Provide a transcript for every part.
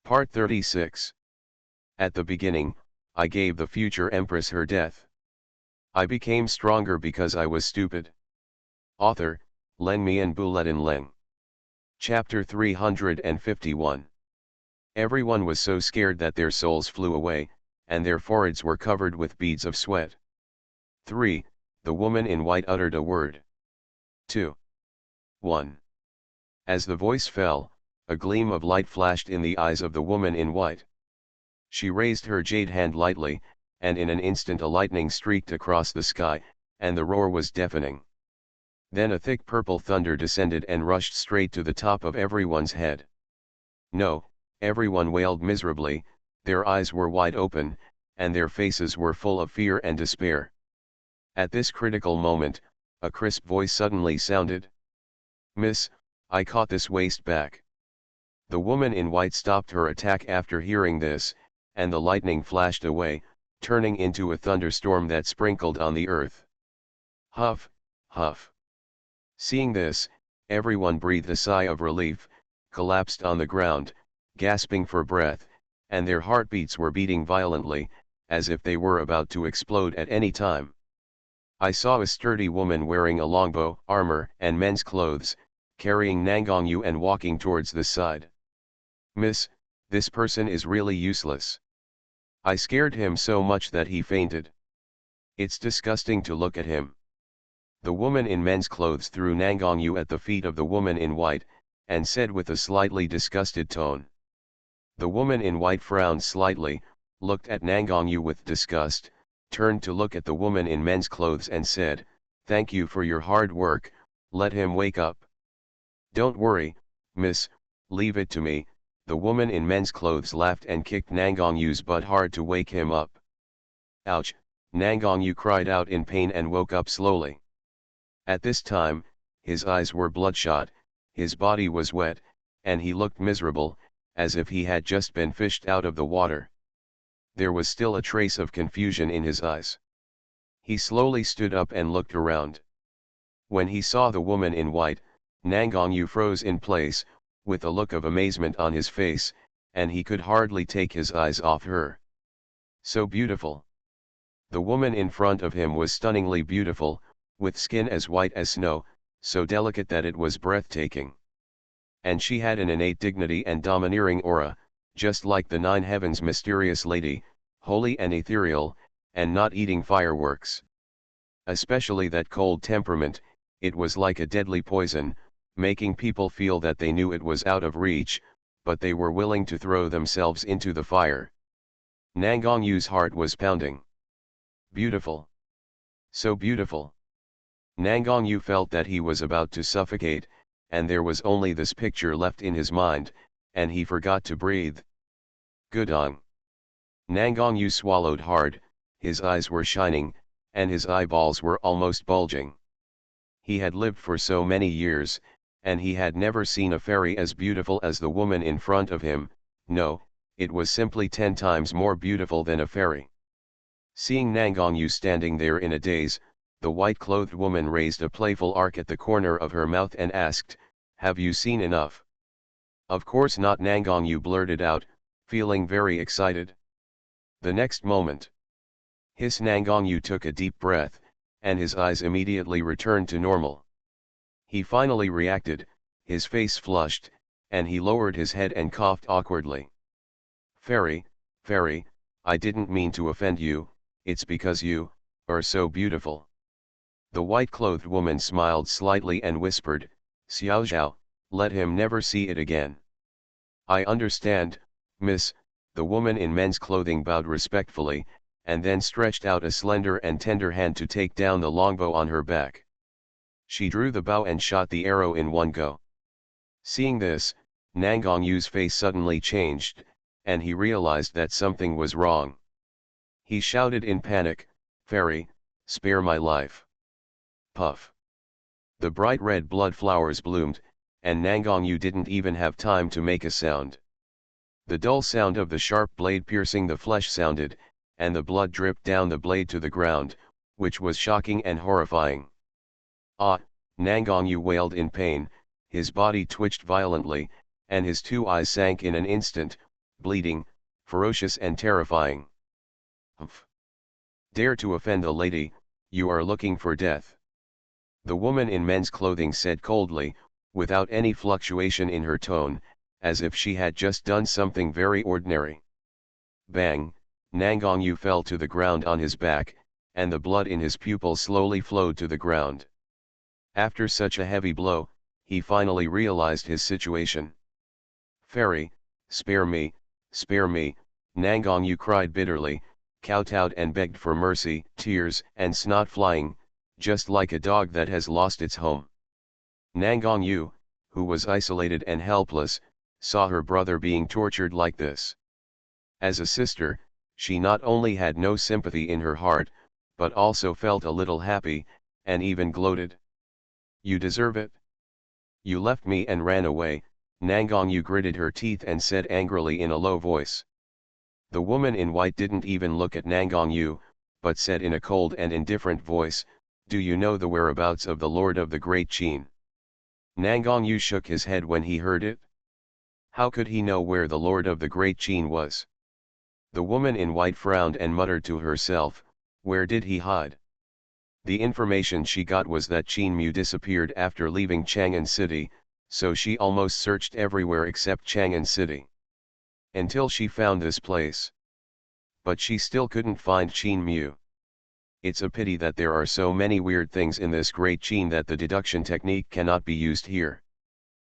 Part 36. At the beginning, I gave the future empress her death. I became stronger because I was stupid. Author, Len Mian Bulletin Leng. Chapter 351. Everyone was so scared that their souls flew away, and their foreheads were covered with beads of sweat. 3. The woman in white uttered a word. 2. 1. As the voice fell, a gleam of light flashed in the eyes of the woman in white. She raised her jade hand lightly, and in an instant a lightning streaked across the sky, and the roar was deafening. Then a thick purple thunder descended and rushed straight to the top of everyone's head. No, everyone wailed miserably, their eyes were wide open, and their faces were full of fear and despair. At this critical moment, a crisp voice suddenly sounded. "Miss, I caught this waste back." The woman in white stopped her attack after hearing this, and the lightning flashed away, turning into a thunderstorm that sprinkled on the earth. Huff, huff. Seeing this, everyone breathed a sigh of relief, collapsed on the ground, gasping for breath, and their heartbeats were beating violently, as if they were about to explode at any time. I saw a sturdy woman wearing a longbow, armor, and men's clothes, carrying Nangongyu and walking towards the side. "Miss, this person is really useless. I scared him so much that he fainted. It's disgusting to look at him." The woman in men's clothes threw Nangongyu at the feet of the woman in white, and said with a slightly disgusted tone. The woman in white frowned slightly, looked at Nangongyu with disgust, turned to look at the woman in men's clothes and said, "Thank you for your hard work, let him wake up." "Don't worry, miss, leave it to me." The woman in men's clothes laughed and kicked Nangongyu's butt hard to wake him up. "Ouch!" Nangongyu cried out in pain and woke up slowly. At this time, his eyes were bloodshot, his body was wet, and he looked miserable, as if he had just been fished out of the water. There was still a trace of confusion in his eyes. He slowly stood up and looked around. When he saw the woman in white, Nangongyu froze in place, with a look of amazement on his face, and he could hardly take his eyes off her. So beautiful. The woman in front of him was stunningly beautiful, with skin as white as snow, so delicate that it was breathtaking. And she had an innate dignity and domineering aura, just like the nine heavens' mysterious lady, holy and ethereal, and not eating fireworks. Especially that cold temperament, it was like a deadly poison, making people feel that they knew it was out of reach, but they were willing to throw themselves into the fire. Nangongyu's heart was pounding. Beautiful. So beautiful. Nangongyu felt that he was about to suffocate, and there was only this picture left in his mind, and he forgot to breathe. Gudong. Nangongyu swallowed hard, his eyes were shining, and his eyeballs were almost bulging. He had lived for so many years, and he had never seen a fairy as beautiful as the woman in front of him. No, it was simply 10 times more beautiful than a fairy. Seeing Nangongyu standing there in a daze, the white-clothed woman raised a playful arc at the corner of her mouth and asked, "Have you seen enough?" "Of course not," Nangongyu blurted out, feeling very excited. The next moment, his Nangongyu took a deep breath, and his eyes immediately returned to normal. He finally reacted, his face flushed, and he lowered his head and coughed awkwardly. Fairy, I didn't mean to offend you, it's because you are so beautiful." The white-clothed woman smiled slightly and whispered, "Xiaozhao, let him never see it again." "I understand, miss." The woman in men's clothing bowed respectfully, and then stretched out a slender and tender hand to take down the longbow on her back. She drew the bow and shot the arrow in one go. Seeing this, Nangongyu's face suddenly changed, and he realized that something was wrong. He shouted in panic, "Fairy, spare my life." Puff. The bright red blood flowers bloomed, and Nangongyu didn't even have time to make a sound. The dull sound of the sharp blade piercing the flesh sounded, and the blood dripped down the blade to the ground, which was shocking and horrifying. "Ah!" Nangongyu wailed in pain, his body twitched violently, and his two eyes sank in an instant, bleeding, ferocious and terrifying. Humph! Dare to offend a lady, you are looking for death. The woman in men's clothing said coldly, without any fluctuation in her tone, as if she had just done something very ordinary. Bang! Nangongyu fell to the ground on his back, and the blood in his pupils slowly flowed to the ground. After such a heavy blow, he finally realized his situation. "Fairy, spare me, Nangongyu cried bitterly, kowtowed and begged for mercy, tears and snot flying, just like a dog that has lost its home. Nangongyu, who was isolated and helpless, saw her brother being tortured like this. As a sister, she not only had no sympathy in her heart, but also felt a little happy, and even gloated. "You deserve it. You left me and ran away," Nangongyu gritted her teeth and said angrily in a low voice. The woman in white didn't even look at Nangongyu, but said in a cold and indifferent voice, "Do you know the whereabouts of the Lord of the Great Qin?" Nangongyu shook his head when he heard it. How could he know where the Lord of the Great Qin was? The woman in white frowned and muttered to herself, where did he hide? The information she got was that Qin Mu disappeared after leaving Chang'an City, so she almost searched everywhere except Chang'an City. Until she found this place. But she still couldn't find Qin Mu. It's a pity that there are so many weird things in this great Qin that the deduction technique cannot be used here.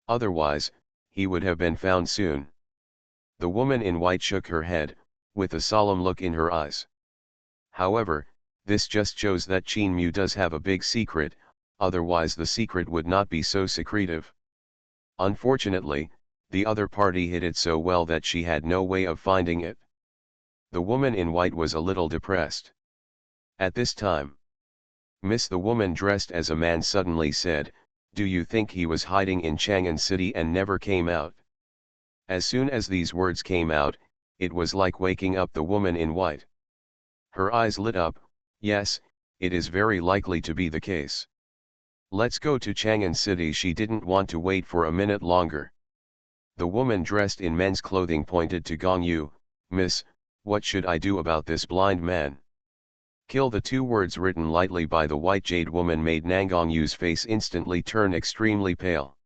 Otherwise, he would have been found soon. The woman in white shook her head, with a solemn look in her eyes. However, this just shows that Qin Mu does have a big secret, otherwise the secret would not be so secretive. Unfortunately, the other party hid it so well that she had no way of finding it. The woman in white was a little depressed. At this time, "Miss," the woman dressed as a man suddenly said, "do you think he was hiding in Chang'an City and never came out?" As soon as these words came out, it was like waking up the woman in white. Her eyes lit up. "Yes, it is very likely to be the case. Let's go to Chang'an City." She didn't want to wait for a minute longer. The woman dressed in men's clothing pointed to Gongyu. "Miss, what should I do about this blind man?" "Kill." The two words written lightly by the white jade woman made Nangongyu's face instantly turn extremely pale.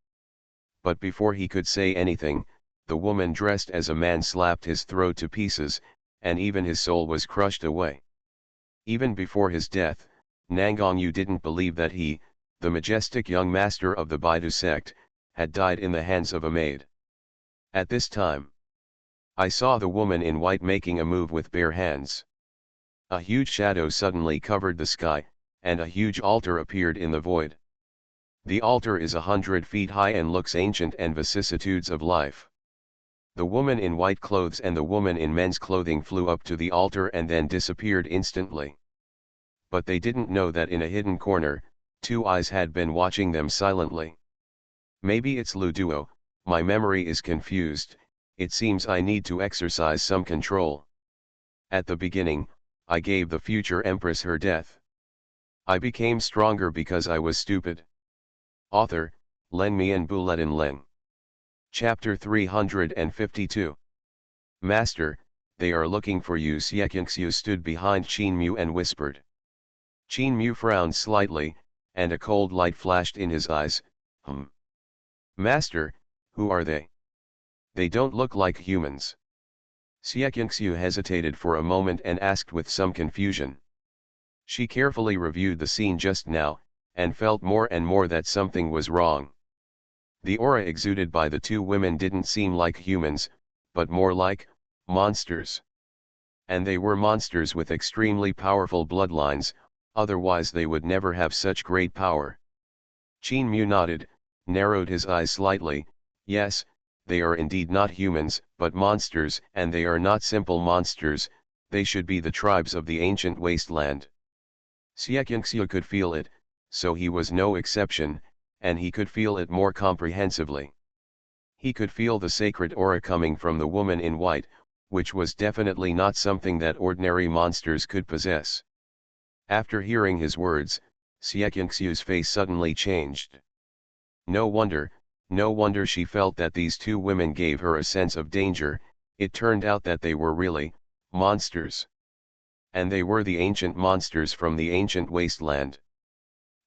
But before he could say anything, the woman dressed as a man slapped his throat to pieces, and even his soul was crushed away. Even before his death, Nangongyu didn't believe that he, the majestic young master of the Baidu sect, had died in the hands of a maid. At this time, I saw the woman in white making a move with bare hands. A huge shadow suddenly covered the sky, and a huge altar appeared in the void. The altar is 100 feet high and looks ancient and vicissitudes of life. The woman in white clothes and the woman in men's clothing flew up to the altar and then disappeared instantly. But they didn't know that in a hidden corner, two eyes had been watching them silently. Maybe it's Luduo, my memory is confused, it seems I need to exercise some control. At the beginning, I gave the future empress her death. I became stronger because I was stupid. Author, Leng Mian Buletin Leng. Chapter 352. Master, they are looking for you. Xiekingxiu stood behind Qin Mu and whispered. Qin Mu frowned slightly, and a cold light flashed in his eyes. Master, who are they? They don't look like humans. Xiekingxiu hesitated for a moment and asked with some confusion. She carefully reviewed the scene just now, and felt more and more that something was wrong. The aura exuded by the two women didn't seem like humans, but more like monsters. And they were monsters with extremely powerful bloodlines, otherwise they would never have such great power. Qin Mu nodded, narrowed his eyes slightly. Yes, they are indeed not humans, but monsters, and they are not simple monsters, they should be the tribes of the ancient wasteland. Xiekingxiu could feel it, so he was no exception, and he could feel it more comprehensively. He could feel the sacred aura coming from the woman in white, which was definitely not something that ordinary monsters could possess. After hearing his words, Xiekingxiu's face suddenly changed. No wonder she felt that these two women gave her a sense of danger, It turned out that they were really monsters. And they were the ancient monsters from the ancient wasteland.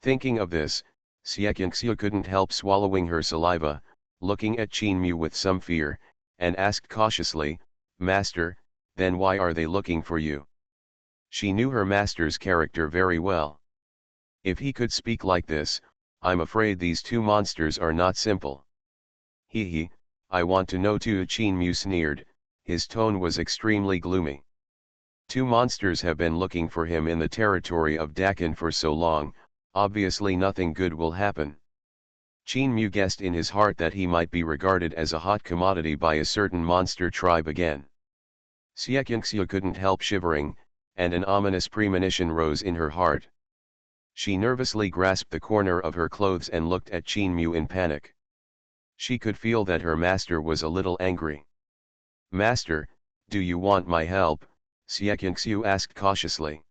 Thinking of this, Xiaqianxiu couldn't help swallowing her saliva, looking at Qin Mu with some fear, and asked cautiously, "Master, then why are they looking for you?" She knew her master's character very well. If he could speak like this, I'm afraid these two monsters are not simple. He, I want to know too, Qin Mu sneered, his tone was extremely gloomy. Two monsters have been looking for him in the territory of Dakan for so long, obviously nothing good will happen. Qin Mu guessed in his heart that he might be regarded as a hot commodity by a certain monster tribe again. Xiaqianxiu couldn't help shivering, and an ominous premonition rose in her heart. She nervously grasped the corner of her clothes and looked at Qin Mu in panic. She could feel that her master was a little angry. "Master, do you want my help?" Xiaqianxiu asked cautiously.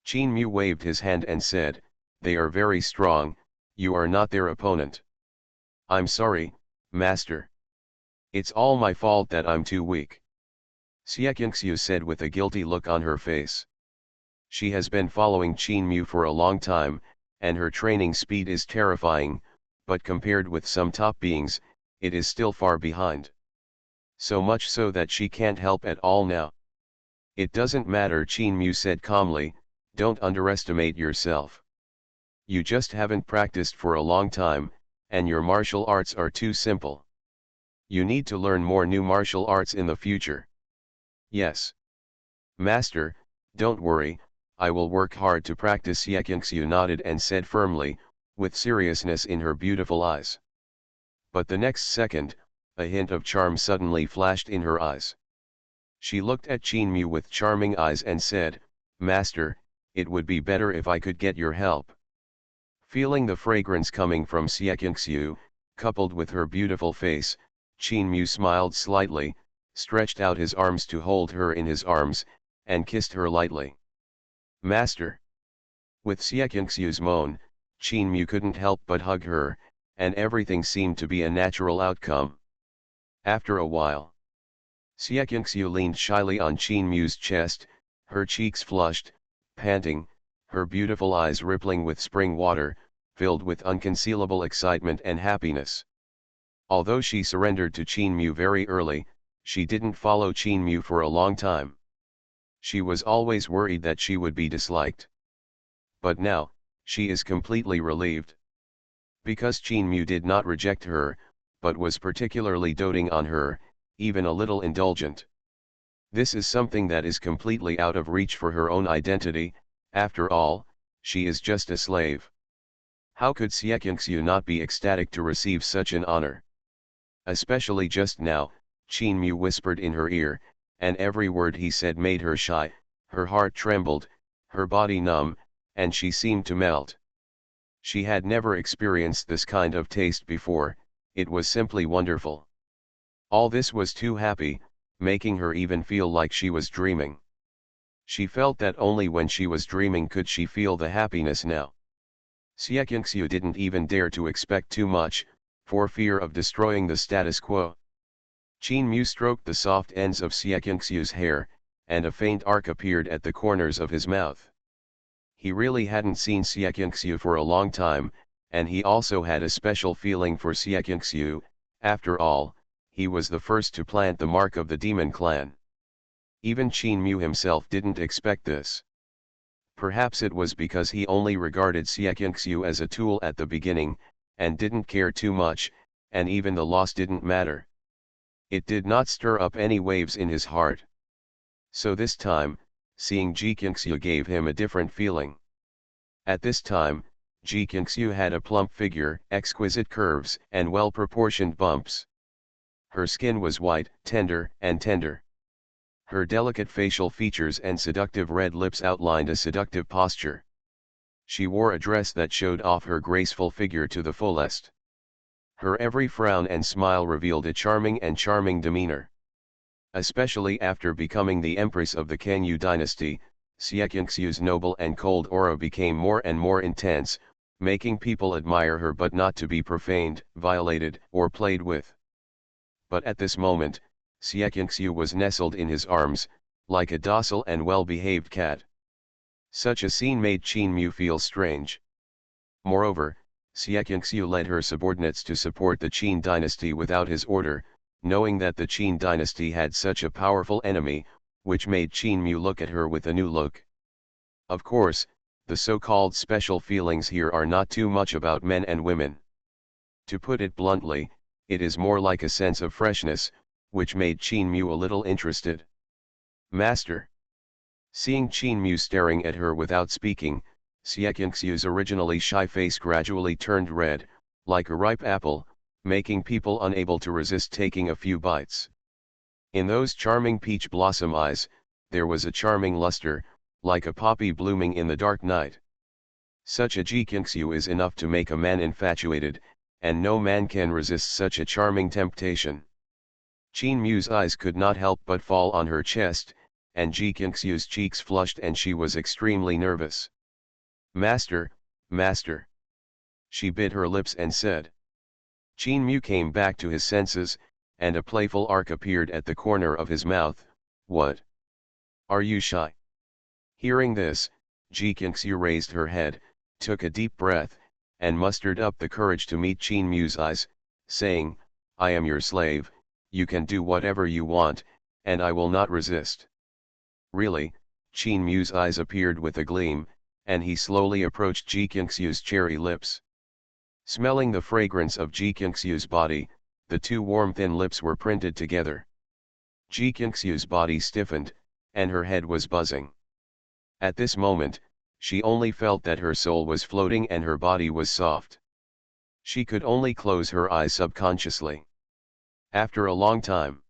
Qin Mu waved his hand and said, "They are very strong, you are not their opponent." "I'm sorry, master. It's all my fault that I'm too weak," Xiaqianxiu said with a guilty look on her face. She has been following Qin Mu for a long time, and her training speed is terrifying, but compared with some top beings, it is still far behind. So much so that she can't help at all now. "It doesn't matter," Qin Mu said calmly, "don't underestimate yourself. You just haven't practiced for a long time, and your martial arts are too simple. You need to learn more new martial arts in the future." "Yes, master, don't worry, I will work hard to practice." Xiaqianxiu nodded and said firmly, with seriousness in her beautiful eyes. But the next second, a hint of charm suddenly flashed in her eyes. She looked at Qin Mu with charming eyes and said, "Master, it would be better if I could get your help." Feeling the fragrance coming from Xiaqianxiu, coupled with her beautiful face, Qin Mu smiled slightly, stretched out his arms to hold her in his arms, and kissed her lightly. "Master." With Xiaqianxiu's moan, Qin Mu couldn't help but hug her, and everything seemed to be a natural outcome. After a while, Xiaqianxiu leaned shyly on Qin Mu's chest, her cheeks flushed, panting, her beautiful eyes rippling with spring water, filled with unconcealable excitement and happiness. Although she surrendered to Qin Mu very early, she didn't follow Qin Mu for a long time. She was always worried that she would be disliked. But now, she is completely relieved. Because Qin Mu did not reject her, but was particularly doting on her, even a little indulgent. This is something that is completely out of reach for her own identity. After all, she is just a slave. How could Xiaqianxiu not be ecstatic to receive such an honor? Especially just now, Qin Mu whispered in her ear, and every word he said made her shy, her heart trembled, her body numb, and she seemed to melt. She had never experienced this kind of taste before, it was simply wonderful. All this was too happy, making her even feel like she was dreaming. She felt that only when she was dreaming could she feel the happiness now. Xiaqianxiu didn't even dare to expect too much, for fear of destroying the status quo. Qin Mu stroked the soft ends of Xiaqianxiu's hair, and a faint arc appeared at the corners of his mouth. He really hadn't seen Xiaqianxiu for a long time, and he also had a special feeling for Xiaqianxiu. After all, he was the first to plant the mark of the demon clan. Even Qin Mu himself didn't expect this. Perhaps it was because he only regarded Xiaqianxiu as a tool at the beginning, and didn't care too much, and even the loss didn't matter. It did not stir up any waves in his heart. So this time, seeing Xiaqianxiu gave him a different feeling. At this time, Xiaqianxiu had a plump figure, exquisite curves, and well-proportioned bumps. Her skin was white, tender. Her delicate facial features and seductive red lips outlined a seductive posture. She wore a dress that showed off her graceful figure to the fullest. Her every frown and smile revealed a charming demeanor. Especially after becoming the empress of the Kangyu dynasty, Xiaqianxiu's noble and cold aura became more and more intense, making people admire her but not to be profaned, violated, or played with. But at this moment, Xuanhuan was nestled in his arms, like a docile and well-behaved cat. Such a scene made Qin Mu feel strange. Moreover, Xuanhuan led her subordinates to support the Qin dynasty without his order, knowing that the Qin dynasty had such a powerful enemy, which made Qin Mu look at her with a new look. Of course, the so-called special feelings here are not too much about men and women. To put it bluntly, it is more like a sense of freshness, which made Qin Mu a little interested. Master. Seeing Qin Mu staring at her without speaking, Xuanhuan's originally shy face gradually turned red, like a ripe apple, making people unable to resist taking a few bites. In those charming peach blossom eyes, there was a charming luster, like a poppy blooming in the dark night. Such a Xuanhu is enough to make a man infatuated, and no man can resist such a charming temptation. Qin Mu's eyes could not help but fall on her chest, and Xuanhu's cheeks flushed and she was extremely nervous. Master, master. She bit her lips and said. Qin Mu came back to his senses, and a playful arc appeared at the corner of his mouth. What? Are you shy? Hearing this, Xuanhu raised her head, took a deep breath, and mustered up the courage to meet Qin Mu's eyes, saying, I am your slave, you can do whatever you want, and I will not resist. Really, Qin Mu's eyes appeared with a gleam, and he slowly approached Xuanhu's cherry lips. Smelling the fragrance of Xuanhu's body, the two warm thin lips were printed together. Xuanhu's body stiffened, and her head was buzzing. At this moment, she only felt that her soul was floating and her body was soft. She could only close her eyes subconsciously. After a long time,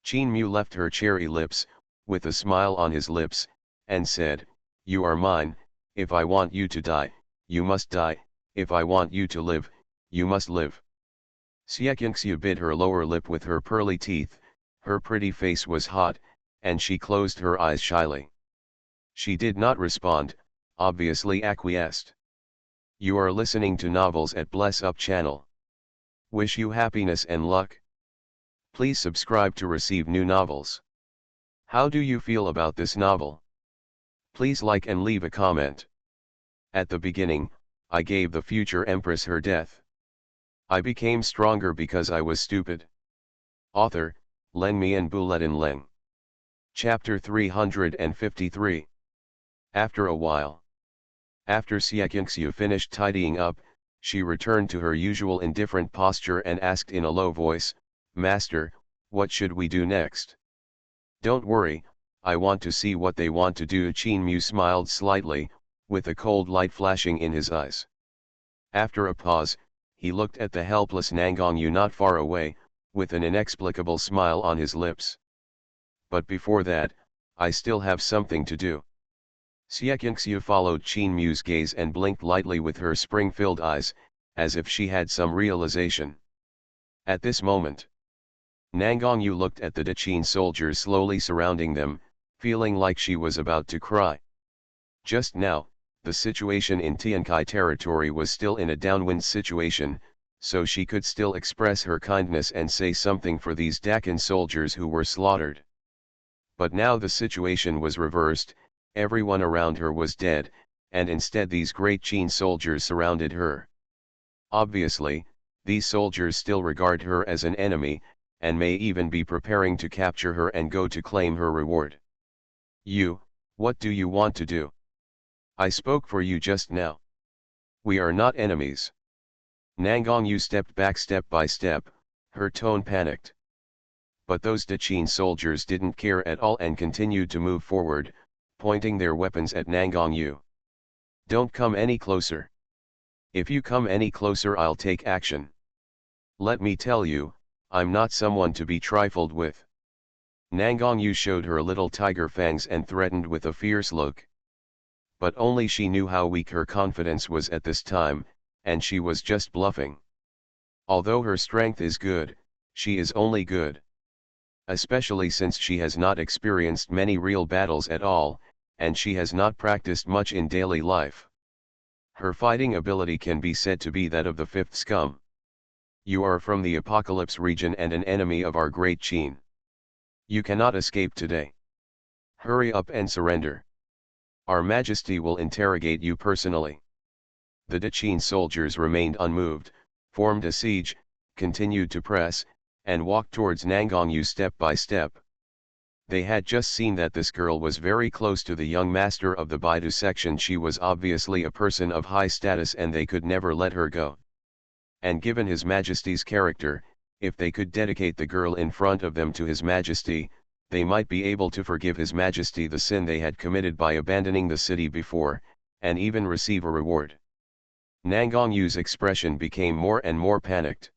Qin Mu left her cherry lips, with a smile on his lips, and said, You are mine, if I want you to die, you must die, if I want you to live, you must live. Xuanhu bit her lower lip with her pearly teeth, her pretty face was hot, and she closed her eyes shyly. She did not respond, obviously acquiesced. You are listening to novels at Bless Up channel. Wish you happiness and luck. Please subscribe to receive new novels. How do you feel about this novel? Please like and leave a comment. At the beginning, I gave the future empress her death. I became stronger because I was stupid. Author, Leng Mian Bulletin Leng. Chapter 353. After a while. After Xuanhu finished tidying up, she returned to her usual indifferent posture and asked in a low voice, Master, what should we do next? Don't worry, I want to see what they want to do. Qin Mu smiled slightly, with a cold light flashing in his eyes. After a pause, he looked at the helpless Nangongyu not far away, with an inexplicable smile on his lips. But before that, I still have something to do. Xuanhu followed Qin Mu's gaze and blinked lightly with her spring-filled eyes, as if she had some realization. At this moment, Nangongyu looked at the Qin soldiers slowly surrounding them, feeling like she was about to cry. Just now, the situation in Tiankai territory was still in a downwind situation, so she could still express her kindness and say something for these Dakin soldiers who were slaughtered. But now the situation was reversed, everyone around her was dead, and instead these great Qin soldiers surrounded her. Obviously, these soldiers still regard her as an enemy, and may even be preparing to capture her and go to claim her reward. You, what do you want to do? I spoke for you just now. We are not enemies. Nangongyu stepped back step by step, her tone panicked. But those Qin soldiers didn't care at all and continued to move forward, pointing their weapons at Nangongyu. Don't come any closer. If you come any closer I'll take action. Let me tell you, I'm not someone to be trifled with. Nangongyu showed her little tiger fangs and threatened with a fierce look. But only she knew how weak her confidence was at this time, and she was just bluffing. Although her strength is good, she is only good. Especially since she has not experienced many real battles at all, and she has not practiced much in daily life. Her fighting ability can be said to be that of the fifth scum. You are from the Apocalypse region and an enemy of our great Qin. You cannot escape today. Hurry up and surrender. Our Majesty will interrogate you personally. The Daqin soldiers remained unmoved, formed a siege, continued to press, and walked towards Nangongyu step by step. They had just seen that this girl was very close to the young master of the Baidu section. She was obviously a person of high status and they could never let her go. And given His Majesty's character, if they could dedicate the girl in front of them to His Majesty, they might be able to forgive His Majesty the sin they had committed by abandoning the city before, and even receive a reward. Nangongyu's expression became more and more panicked.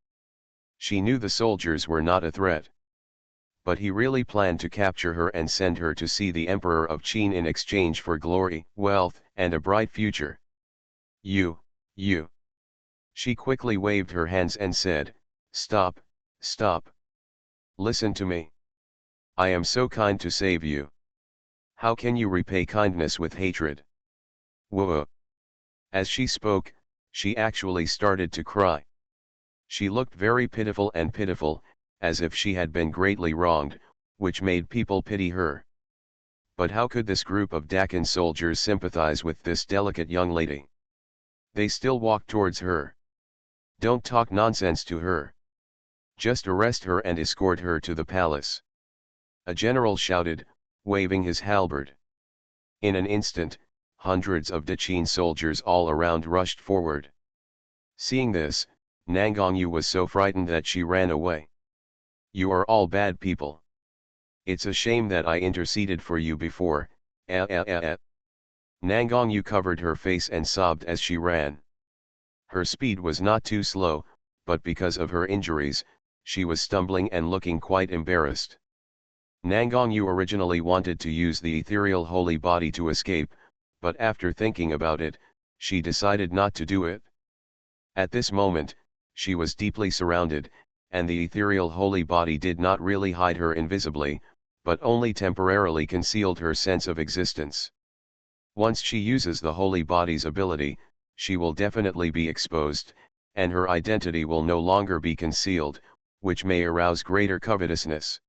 She knew the soldiers were not a threat. But he really planned to capture her and send her to see the Emperor of Qin in exchange for glory, wealth, and a bright future. You. She quickly waved her hands and said, "Stop, stop. Listen to me. I am so kind to save you. How can you repay kindness with hatred?" Whoa. As she spoke, she actually started to cry. She looked very pitiful, as if she had been greatly wronged, which made people pity her. But how could this group of Daqin soldiers sympathize with this delicate young lady? They still walked towards her. "Don't talk nonsense to her. Just arrest her and escort her to the palace," a general shouted, waving his halberd. In an instant, hundreds of Daqin soldiers all around rushed forward. Seeing this, Nangongyu was so frightened that she ran away. "You are all bad people. It's a shame that I interceded for you before." Nangongyu covered her face and sobbed as she ran. Her speed was not too slow, but because of her injuries, she was stumbling and looking quite embarrassed. Nangongyu originally wanted to use the ethereal holy body to escape, but after thinking about it, she decided not to do it. At this moment, she was deeply surrounded, and the ethereal holy body did not really hide her invisibly, but only temporarily concealed her sense of existence. Once she uses the holy body's ability, she will definitely be exposed, and her identity will no longer be concealed, which may arouse greater covetousness.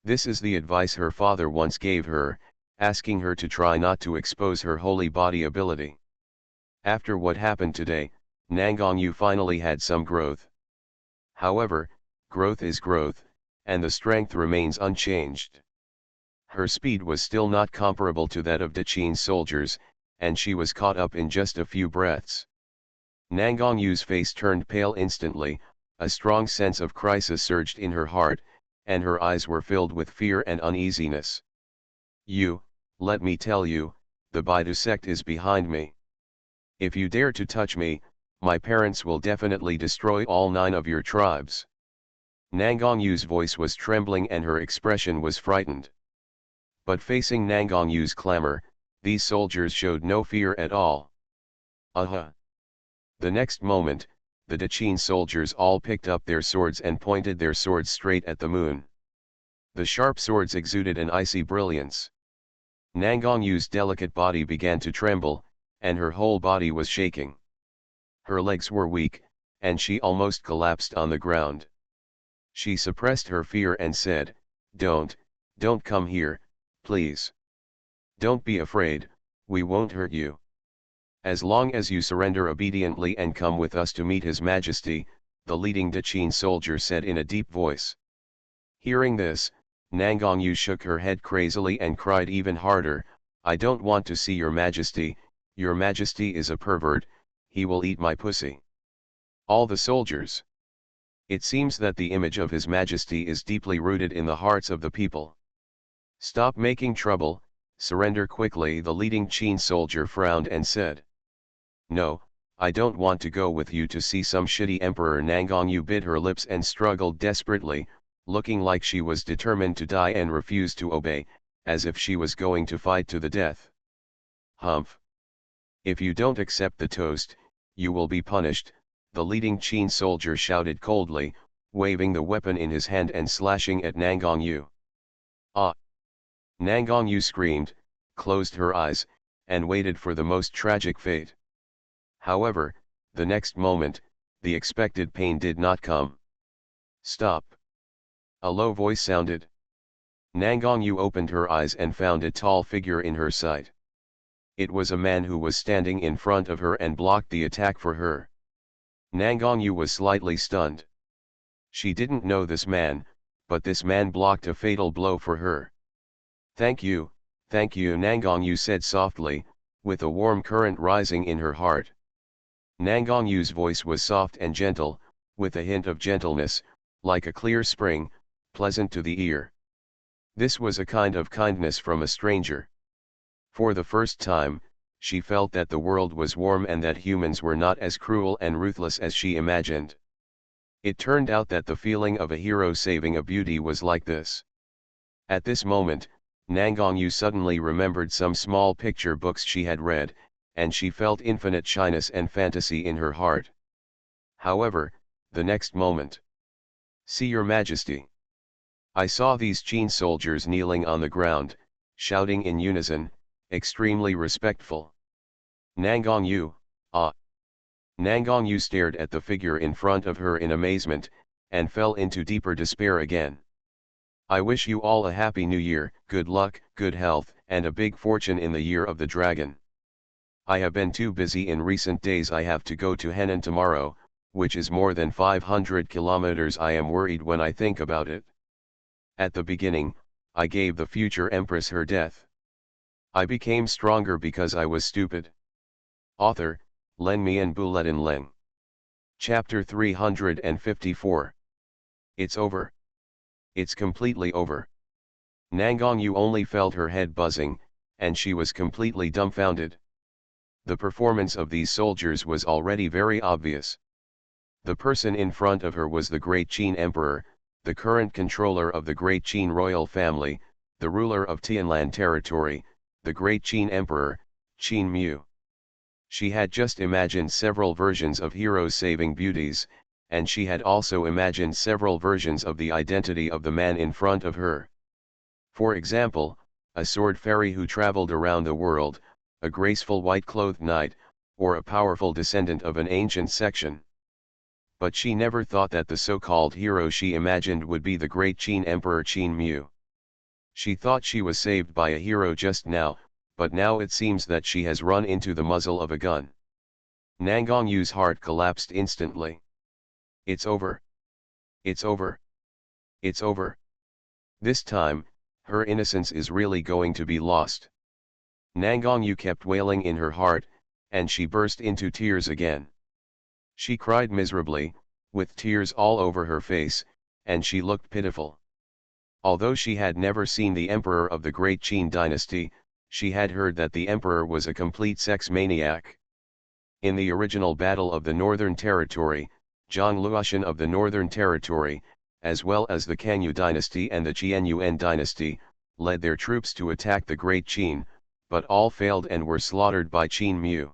This is the advice her father once gave her, asking her to try not to expose her holy body ability. After what happened today, Nangongyu finally had some growth. However, growth is growth, and the strength remains unchanged. Her speed was still not comparable to that of Daqin's soldiers, and she was caught up in just a few breaths. Nangongyu's face turned pale instantly, a strong sense of crisis surged in her heart, and her eyes were filled with fear and uneasiness. Let me tell you, the Baidu sect is behind me. If you dare to touch me, my parents will definitely destroy all 9 of your tribes." Nangongyu's voice was trembling and her expression was frightened. But facing Nangongyu's clamor, these soldiers showed no fear at all. The next moment, the Daqin soldiers all picked up their swords and pointed their swords straight at the moon. The sharp swords exuded an icy brilliance. Nangongyu's delicate body began to tremble, and her whole body was shaking. Her legs were weak, and she almost collapsed on the ground. She suppressed her fear and said, Don't come here, please. Don't be afraid, we won't hurt you. As long as you surrender obediently and come with us to meet His Majesty," the leading Daqin soldier said in a deep voice. Hearing this, Nangongyu shook her head crazily and cried even harder, "I don't want to see your Majesty is a pervert, he will eat my pussy." All the soldiers. It seems that the image of His Majesty is deeply rooted in the hearts of the people. "Stop making trouble, surrender quickly," the leading Qin soldier frowned and said. "No, I don't want to go with you to see some shitty emperor." Nangongyu bit her lips and struggled desperately, looking like she was determined to die and refused to obey, as if she was going to fight to the death. "Humph. If you don't accept the toast, you will be punished," the leading Qin soldier shouted coldly, waving the weapon in his hand and slashing at Nangongyu. "Ah!" Nangongyu screamed, closed her eyes, and waited for the most tragic fate. However, the next moment, the expected pain did not come. "Stop!" a low voice sounded. Nangongyu opened her eyes and found a tall figure in her sight. It was a man who was standing in front of her and blocked the attack for her. Nangongyu was slightly stunned. She didn't know this man, but this man blocked a fatal blow for her. Thank you, Nangongyu said softly, with a warm current rising in her heart. Nangongyu's voice was soft and gentle, with a hint of gentleness, like a clear spring, pleasant to the ear. This was a kind of kindness from a stranger. For the first time, she felt that the world was warm and that humans were not as cruel and ruthless as she imagined. It turned out that the feeling of a hero saving a beauty was like this. At this moment, Nangongyu suddenly remembered some small picture books she had read, and she felt infinite shyness and fantasy in her heart. However, the next moment. See your majesty. I saw these Qin soldiers kneeling on the ground, shouting in unison, extremely respectful. Nangongyu, ah! Nangongyu stared at the figure in front of her in amazement, and fell into deeper despair again. I wish you all a happy new year, good luck, good health, and a big fortune in the year of the dragon. I have been too busy in recent days. I have to go to Henan tomorrow, which is more than 500 kilometers. I am worried when I think about it. At the beginning, I gave the future empress her death. I became stronger because I was stupid. Author, Len Mian Buletin Leng. Chapter 354. It's over. It's completely over. Nangongyu only felt her head buzzing, and she was completely dumbfounded. The performance of these soldiers was already very obvious. The person in front of her was the Great Qin Emperor, the current controller of the Great Qin royal family, the ruler of Tianlan territory, the Great Qin Emperor, Qin Mu. She had just imagined several versions of heroes saving beauties, and she had also imagined several versions of the identity of the man in front of her. For example, a sword fairy who traveled around the world, a graceful white-clothed knight, or a powerful descendant of an ancient section. But she never thought that the so-called hero she imagined would be the Great Qin Emperor Qin Mu. She thought she was saved by a hero just now, but now it seems that she has run into the muzzle of a gun. Nangongyu's heart collapsed instantly. It's over. It's over. It's over. This time, her innocence is really going to be lost. Nangongyu kept wailing in her heart, and she burst into tears again. She cried miserably, with tears all over her face, and she looked pitiful. Although she had never seen the emperor of the Great Qin dynasty, she had heard that the emperor was a complete sex maniac. In the original Battle of the Northern Territory, Zhang Luoshan of the Northern Territory, as well as the Kanyu dynasty and the Xuanhuan dynasty, led their troops to attack the Great Qin, but all failed and were slaughtered by Qin Mu.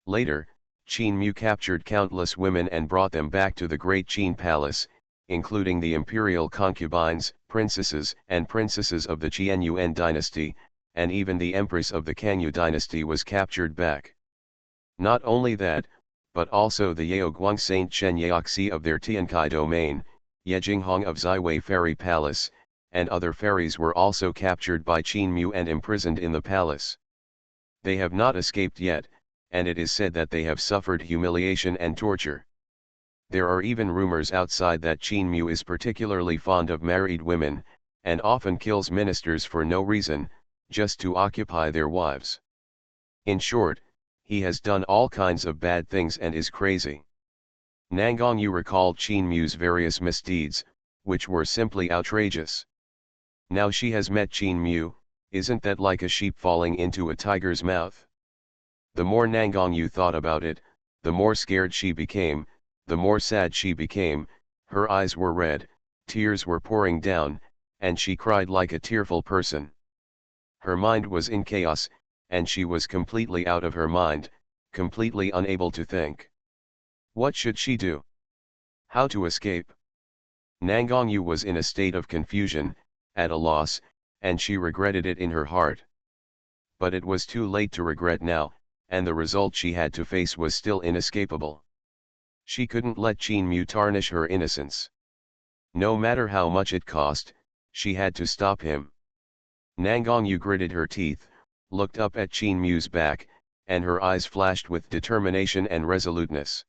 Later, Qin Mu captured countless women and brought them back to the Great Qin palace, including the imperial concubines, princesses and princesses of the Xuanhuan dynasty, and even the empress of the Kanyu dynasty was captured back. Not only that, but also the Yaoguang Saint Chen Yaoxi of their Tiankai domain, Yejinghong of Ziwei Fairy Palace, and other fairies were also captured by Qin Mu and imprisoned in the palace. They have not escaped yet, and it is said that they have suffered humiliation and torture. There are even rumors outside that Qin Mu is particularly fond of married women, and often kills ministers for no reason, just to occupy their wives. In short, he has done all kinds of bad things and is crazy. Nangongyu recalled Qin Mu's various misdeeds, which were simply outrageous. Now she has met Qin Mu, isn't that like a sheep falling into a tiger's mouth? The more Nangongyu thought about it, the more scared she became, the more sad she became, her eyes were red, tears were pouring down, and she cried like a tearful person. Her mind was in chaos, and she was completely out of her mind, completely unable to think. What should she do? How to escape? Nangongyu was in a state of confusion, at a loss, and she regretted it in her heart. But it was too late to regret now, and the result she had to face was still inescapable. She couldn't let Qin Mu tarnish her innocence. No matter how much it cost, She had to stop him. Nangongyu gritted her teeth, looked up at Qin Mu's back, and her eyes flashed with determination and resoluteness.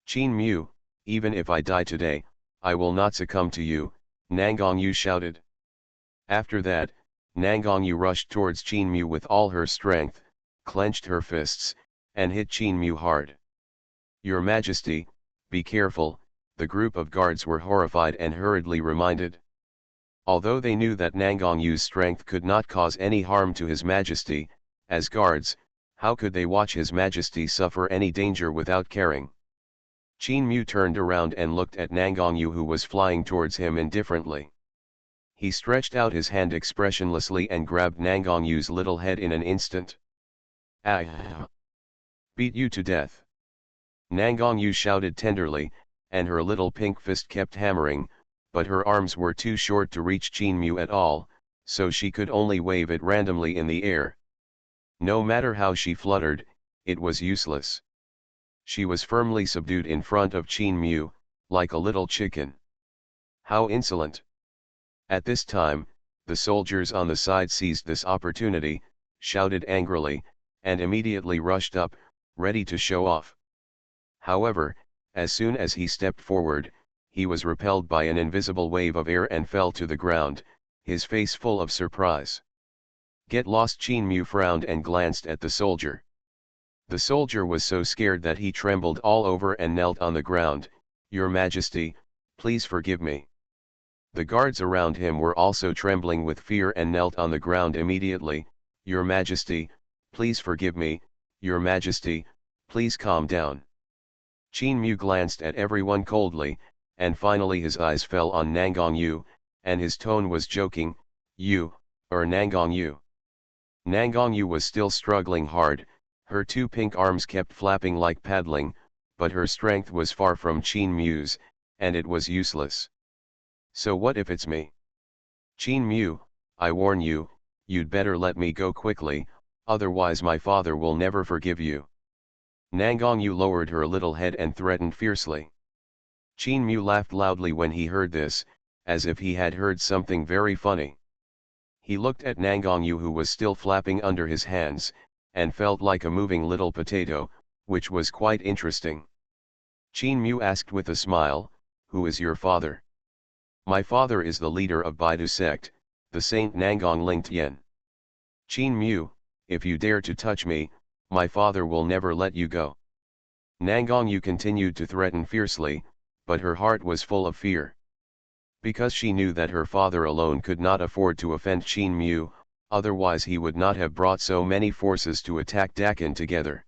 Qin Mu, even if I die today, I will not succumb to you, Nangongyu shouted. After that, Nangongyu rushed towards Qin Mu with all her strength, clenched her fists, and hit Qin Mu hard. Your Majesty, be careful, the group of guards were horrified and hurriedly reminded. Although they knew that Nangongyu's strength could not cause any harm to His Majesty, as guards, how could they watch His Majesty suffer any danger without caring? Qin Mu turned around and looked at Nangongyu, who was flying towards him indifferently. He stretched out his hand expressionlessly and grabbed Nangongyu's little head in an instant. "Ah! Beat you to death!" Nangongyu shouted tenderly, and her little pink fist kept hammering, but her arms were too short to reach Qin Mu at all, so she could only wave it randomly in the air. No matter how she fluttered, it was useless. She was firmly subdued in front of Qin Mu, like a little chicken. How insolent! At this time, the soldiers on the side seized this opportunity, shouted angrily, and immediately rushed up, ready to show off. However, as soon as he stepped forward, he was repelled by an invisible wave of air and fell to the ground, his face full of surprise. "Get lost!" Qin Mu frowned and glanced at the soldier. The soldier was so scared that he trembled all over and knelt on the ground. "Your Majesty, please forgive me." The guards around him were also trembling with fear and knelt on the ground immediately. "Your Majesty, please forgive me, Your Majesty, please calm down." Qin Mu glanced at everyone coldly, and finally his eyes fell on Nangongyu, and his tone was joking. "You, or Nangongyu?" Nangongyu was still struggling hard, her two pink arms kept flapping like paddling, but her strength was far from Qin Mu's, and it was useless. "So what if it's me? Qin Mu, I warn you, you'd better let me go quickly, otherwise my father will never forgive you." Nangongyu lowered her little head and threatened fiercely. Qin Mu laughed loudly when he heard this, as if he had heard something very funny. He looked at Nangongyu, who was still flapping under his hands, and felt like a moving little potato, which was quite interesting. Qin Mu asked with a smile, "Who is your father?" "My father is the leader of Baidu sect, the Saint Nangong Lingtian." "Qin Mu, if you dare to touch me, my father will never let you go." Nangongyu continued to threaten fiercely, but her heart was full of fear. Because she knew that her father alone could not afford to offend Qin Mu, otherwise he would not have brought so many forces to attack Dakin together.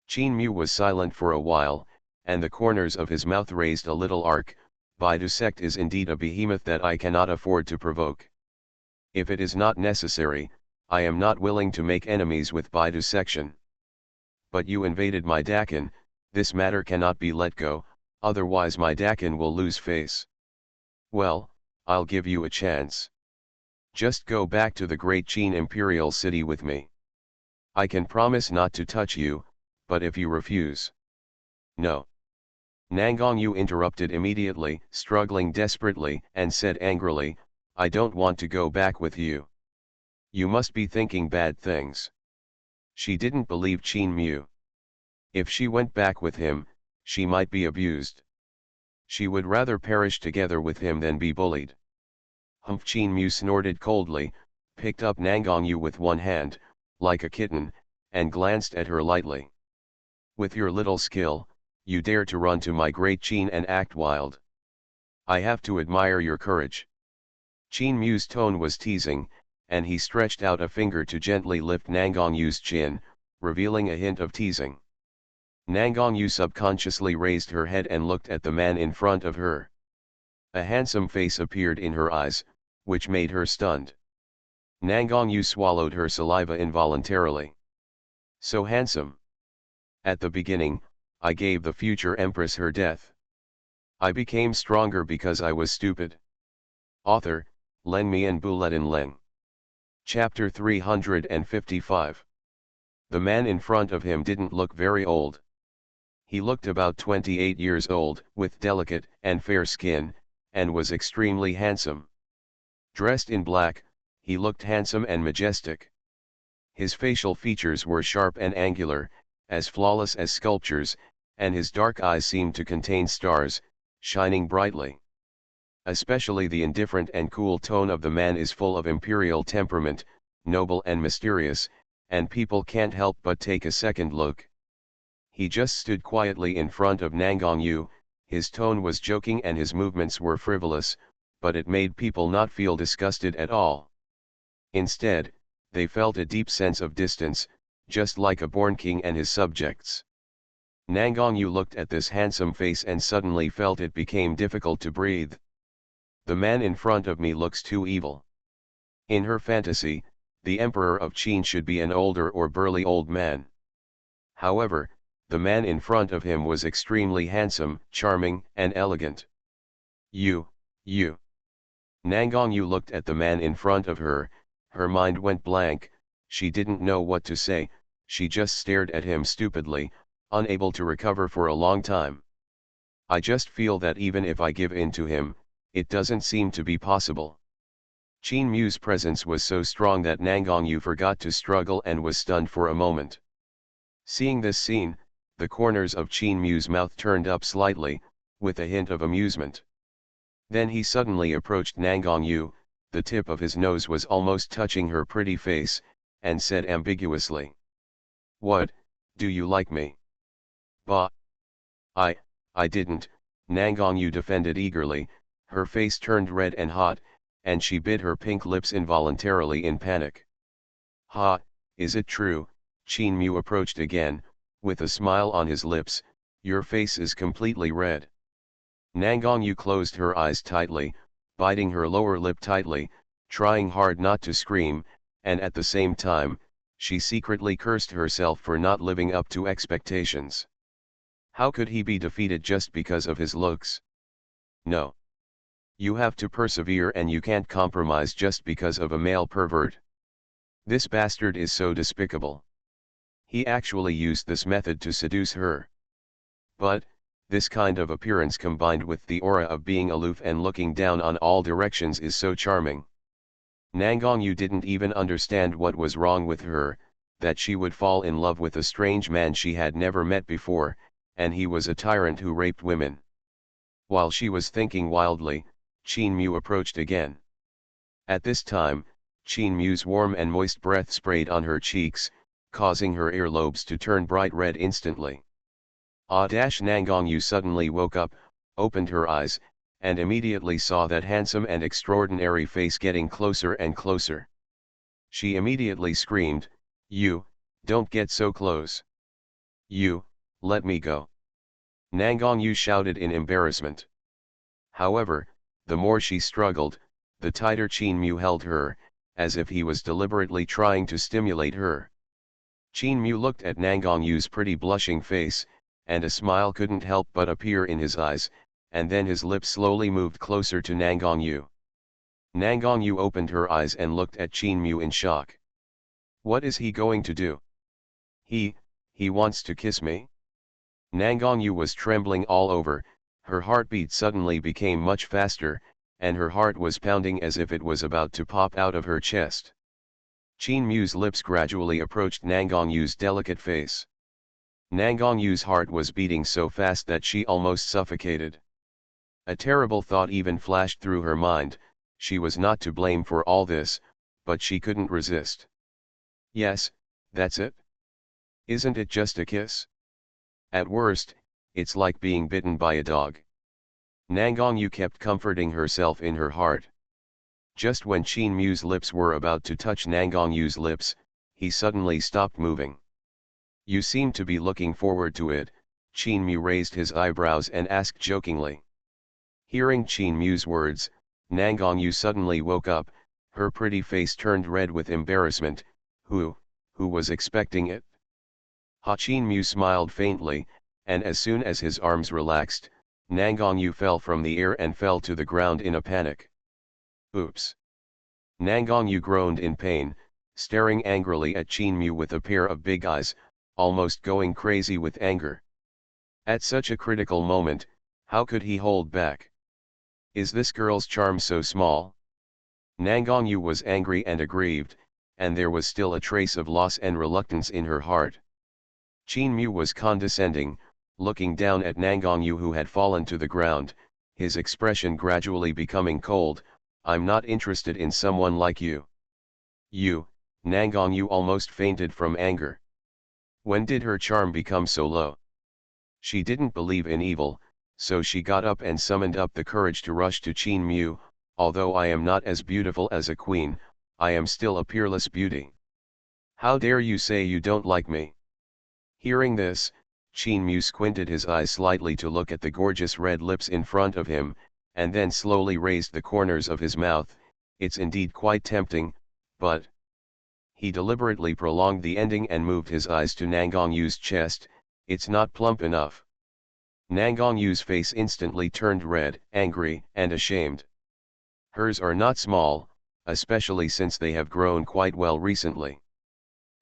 Qin Mu was silent for a while, and the corners of his mouth raised a little arc. "Baidu sect is indeed a behemoth that I cannot afford to provoke. If it is not necessary, I am not willing to make enemies with Baidu section. But you invaded my Dakin, this matter cannot be let go, otherwise my Dakin will lose face. Well, I'll give you a chance. Just go back to the great Qin imperial city with me. I can promise not to touch you, but if you refuse..." "No." Nangongyu interrupted immediately, struggling desperately, and said angrily, "I don't want to go back with you. You must be thinking bad things." She didn't believe Qin Mu. If she went back with him, she might be abused. She would rather perish together with him than be bullied. "Humph!" Qin Mu snorted coldly, picked up Nangongyu with one hand, like a kitten, and glanced at her lightly. "With your little skill, you dare to run to my great Qin and act wild. I have to admire your courage." Qin Mu's tone was teasing, and he stretched out a finger to gently lift Nangongyu's chin, revealing a hint of teasing. Nangongyu subconsciously raised her head and looked at the man in front of her. A handsome face appeared in her eyes, which made her stunned. Nangongyu swallowed her saliva involuntarily. So handsome. At the beginning, I gave the future empress her death. I became stronger because I was stupid. Author, Len Mian Buletin Leng. Chapter 355. The man in front of him didn't look very old. He looked about 28 years old, with delicate and fair skin, and was extremely handsome. Dressed in black, he looked handsome and majestic. His facial features were sharp and angular, as flawless as sculptures, and his dark eyes seemed to contain stars, shining brightly. Especially the indifferent and cool tone of the man is full of imperial temperament, noble and mysterious, and people can't help but take a second look. He just stood quietly in front of Nangongyu, his tone was joking and his movements were frivolous, but it made people not feel disgusted at all. Instead, they felt a deep sense of distance, just like a born king and his subjects. Nangongyu looked at this handsome face and suddenly felt it became difficult to breathe. The man in front of me looks too evil. In her fantasy, the emperor of Qin should be an older or burly old man. However, the man in front of him was extremely handsome, charming, and elegant. You. Nangongyu looked at the man in front of her, her mind went blank, she didn't know what to say, she just stared at him stupidly, unable to recover for a long time. I just feel that even if I give in to him, it doesn't seem to be possible. Qin Mu's presence was so strong that Nangongyu forgot to struggle and was stunned for a moment. Seeing this scene, the corners of Qin Mu's mouth turned up slightly, with a hint of amusement. Then he suddenly approached Nangongyu, the tip of his nose was almost touching her pretty face, and said ambiguously. "What, do you like me?" "Bah! I didn't," Nangongyu defended eagerly, her face turned red and hot, and she bit her pink lips involuntarily in panic. "Ha, is it true?" Qin Mu approached again, with a smile on his lips, "your face is completely red." Nangongyu closed her eyes tightly, biting her lower lip tightly, trying hard not to scream, and at the same time, she secretly cursed herself for not living up to expectations. How could he be defeated just because of his looks? No. You have to persevere and you can't compromise just because of a male pervert. This bastard is so despicable. He actually used this method to seduce her. But, this kind of appearance combined with the aura of being aloof and looking down on all directions is so charming. Nangongyu didn't even understand what was wrong with her, that she would fall in love with a strange man she had never met before, and he was a tyrant who raped women. While she was thinking wildly, Qin Mu approached again. At this time, Qin Mu's warm and moist breath sprayed on her cheeks, causing her earlobes to turn bright red instantly. Nangongyu suddenly woke up, opened her eyes, and immediately saw that handsome and extraordinary face getting closer and closer. She immediately screamed, "You, don't get so close. You, let me go." Nangongyu shouted in embarrassment. However, the more she struggled, the tighter Qin Mu held her, as if he was deliberately trying to stimulate her. Qin Mu looked at Nangongyu's pretty blushing face, and a smile couldn't help but appear in his eyes, and then his lips slowly moved closer to Nangongyu. Nangongyu opened her eyes and looked at Qin Mu in shock. What is he going to do? He wants to kiss me? Nangongyu was trembling all over, her heartbeat suddenly became much faster, and her heart was pounding as if it was about to pop out of her chest. Qin Mu's lips gradually approached Nangongyu's delicate face. Nangongyu's heart was beating so fast that she almost suffocated. A terrible thought even flashed through her mind, she was not to blame for all this, but she couldn't resist. Yes, that's it. Isn't it just a kiss? At worst, it's like being bitten by a dog. Nangongyu kept comforting herself in her heart. Just when Qin Mu's lips were about to touch Nangongyu's lips, he suddenly stopped moving. You seem to be looking forward to it, Qin Mu raised his eyebrows and asked jokingly. Hearing Qin Mu's words, Nangongyu suddenly woke up, her pretty face turned red with embarrassment. Who was expecting it? Qin Mu smiled faintly, and as soon as his arms relaxed, Nangongyu fell from the air and fell to the ground in a panic. Oops! Nangongyu groaned in pain, staring angrily at Qin Mu with a pair of big eyes, almost going crazy with anger. At such a critical moment, how could he hold back? Is this girl's charm so small? Nangongyu was angry and aggrieved, and there was still a trace of loss and reluctance in her heart. Qin Mu was condescending, looking down at Nangongyu who had fallen to the ground, his expression gradually becoming cold. "I'm not interested in someone like you." "You," Nangongyu almost fainted from anger. When did her charm become so low? She didn't believe in evil, so she got up and summoned up the courage to rush to Qin Mu. "Although I am not as beautiful as a queen, I am still a peerless beauty. How dare you say you don't like me?" Hearing this, Qin Mu squinted his eyes slightly to look at the gorgeous red lips in front of him, and then slowly raised the corners of his mouth. "It's indeed quite tempting, but..." He deliberately prolonged the ending and moved his eyes to Nangongyu's chest. "It's not plump enough." Nangongyu's face instantly turned red, angry, and ashamed. "Hers are not small, especially since they have grown quite well recently.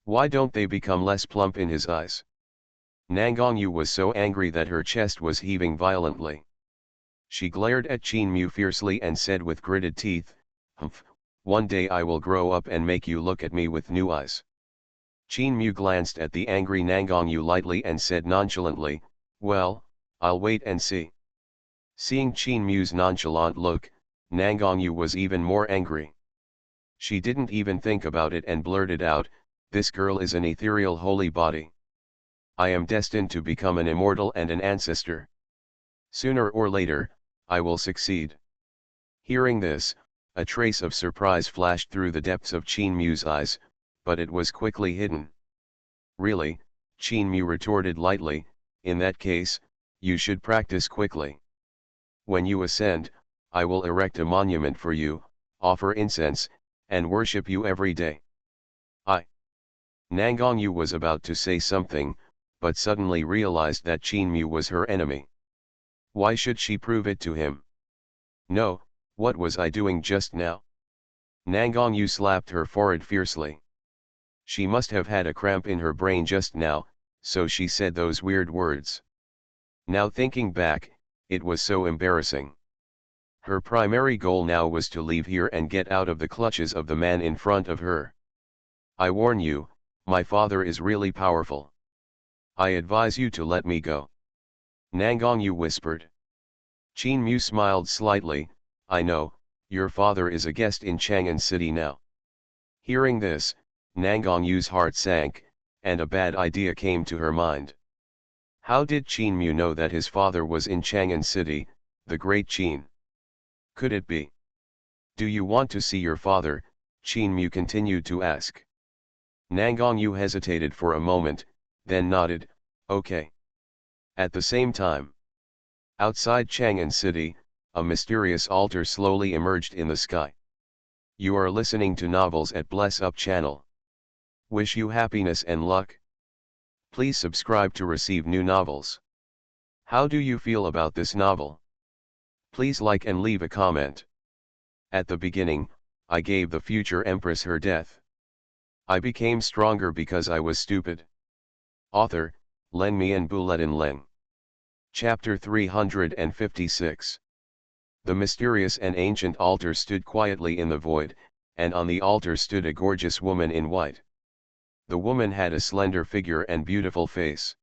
Why don't they become less plump in his eyes?" Nangongyu was so angry that her chest was heaving violently. She glared at Qin Mu fiercely and said with gritted teeth, "Humph, one day I will grow up and make you look at me with new eyes." Qin Mu glanced at the angry Nangongyu lightly and said nonchalantly, "Well, I'll wait and see." Seeing Qin Mu's nonchalant look, Nangongyu was even more angry. She didn't even think about it and blurted out, "This girl is an ethereal holy body. I am destined to become an immortal and an ancestor. Sooner or later, I will succeed." Hearing this, a trace of surprise flashed through the depths of Qin Mu's eyes, but it was quickly hidden. "Really?" Qin Mu retorted lightly, "in that case, you should practice quickly. When you ascend, I will erect a monument for you, offer incense, and worship you every day." Nangongyu was about to say something, but suddenly realized that Qin Mu was her enemy. Why should she prove it to him? "No, what was I doing just now?" Nangongyu slapped her forehead fiercely. She must have had a cramp in her brain just now, so she said those weird words. Now thinking back, it was so embarrassing. Her primary goal now was to leave here and get out of the clutches of the man in front of her. "I warn you, my father is really powerful. I advise you to let me go," Nangongyu whispered. Qin Mu smiled slightly, "I know, your father is a guest in Chang'an City now." Hearing this, Nangongyu's heart sank, and a bad idea came to her mind. How did Qin Mu know that his father was in Chang'an City, the great Qin? Could it be? "Do you want to see your father?" Qin Mu continued to ask. Nangongyu hesitated for a moment, then nodded, "Okay." At the same time, outside Chang'an City, a mysterious altar slowly emerged in the sky. You are listening to Novels at Bless Up channel. Wish you happiness and luck. Please subscribe to receive new novels. How do you feel about this novel? Please like and leave a comment. At the beginning, I gave the future empress her death. I became stronger because I was stupid. Author, Len Mian Buletin Leng. Chapter 356. The mysterious and ancient altar stood quietly in the void, and on the altar stood a gorgeous woman in white. The woman had a slender figure and beautiful face.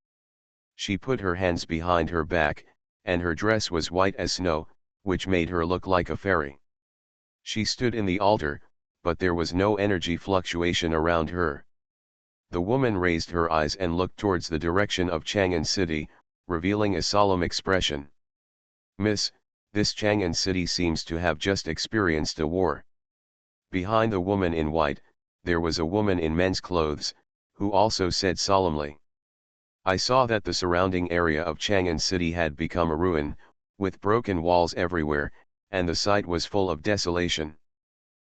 She put her hands behind her back, and her dress was white as snow, which made her look like a fairy. She stood in the altar, but there was no energy fluctuation around her. The woman raised her eyes and looked towards the direction of Chang'an City, revealing a solemn expression. "Miss, this Chang'an City seems to have just experienced a war." Behind the woman in white, there was a woman in men's clothes, who also said solemnly. "I saw that the surrounding area of Chang'an City had become a ruin, with broken walls everywhere, and the site was full of desolation.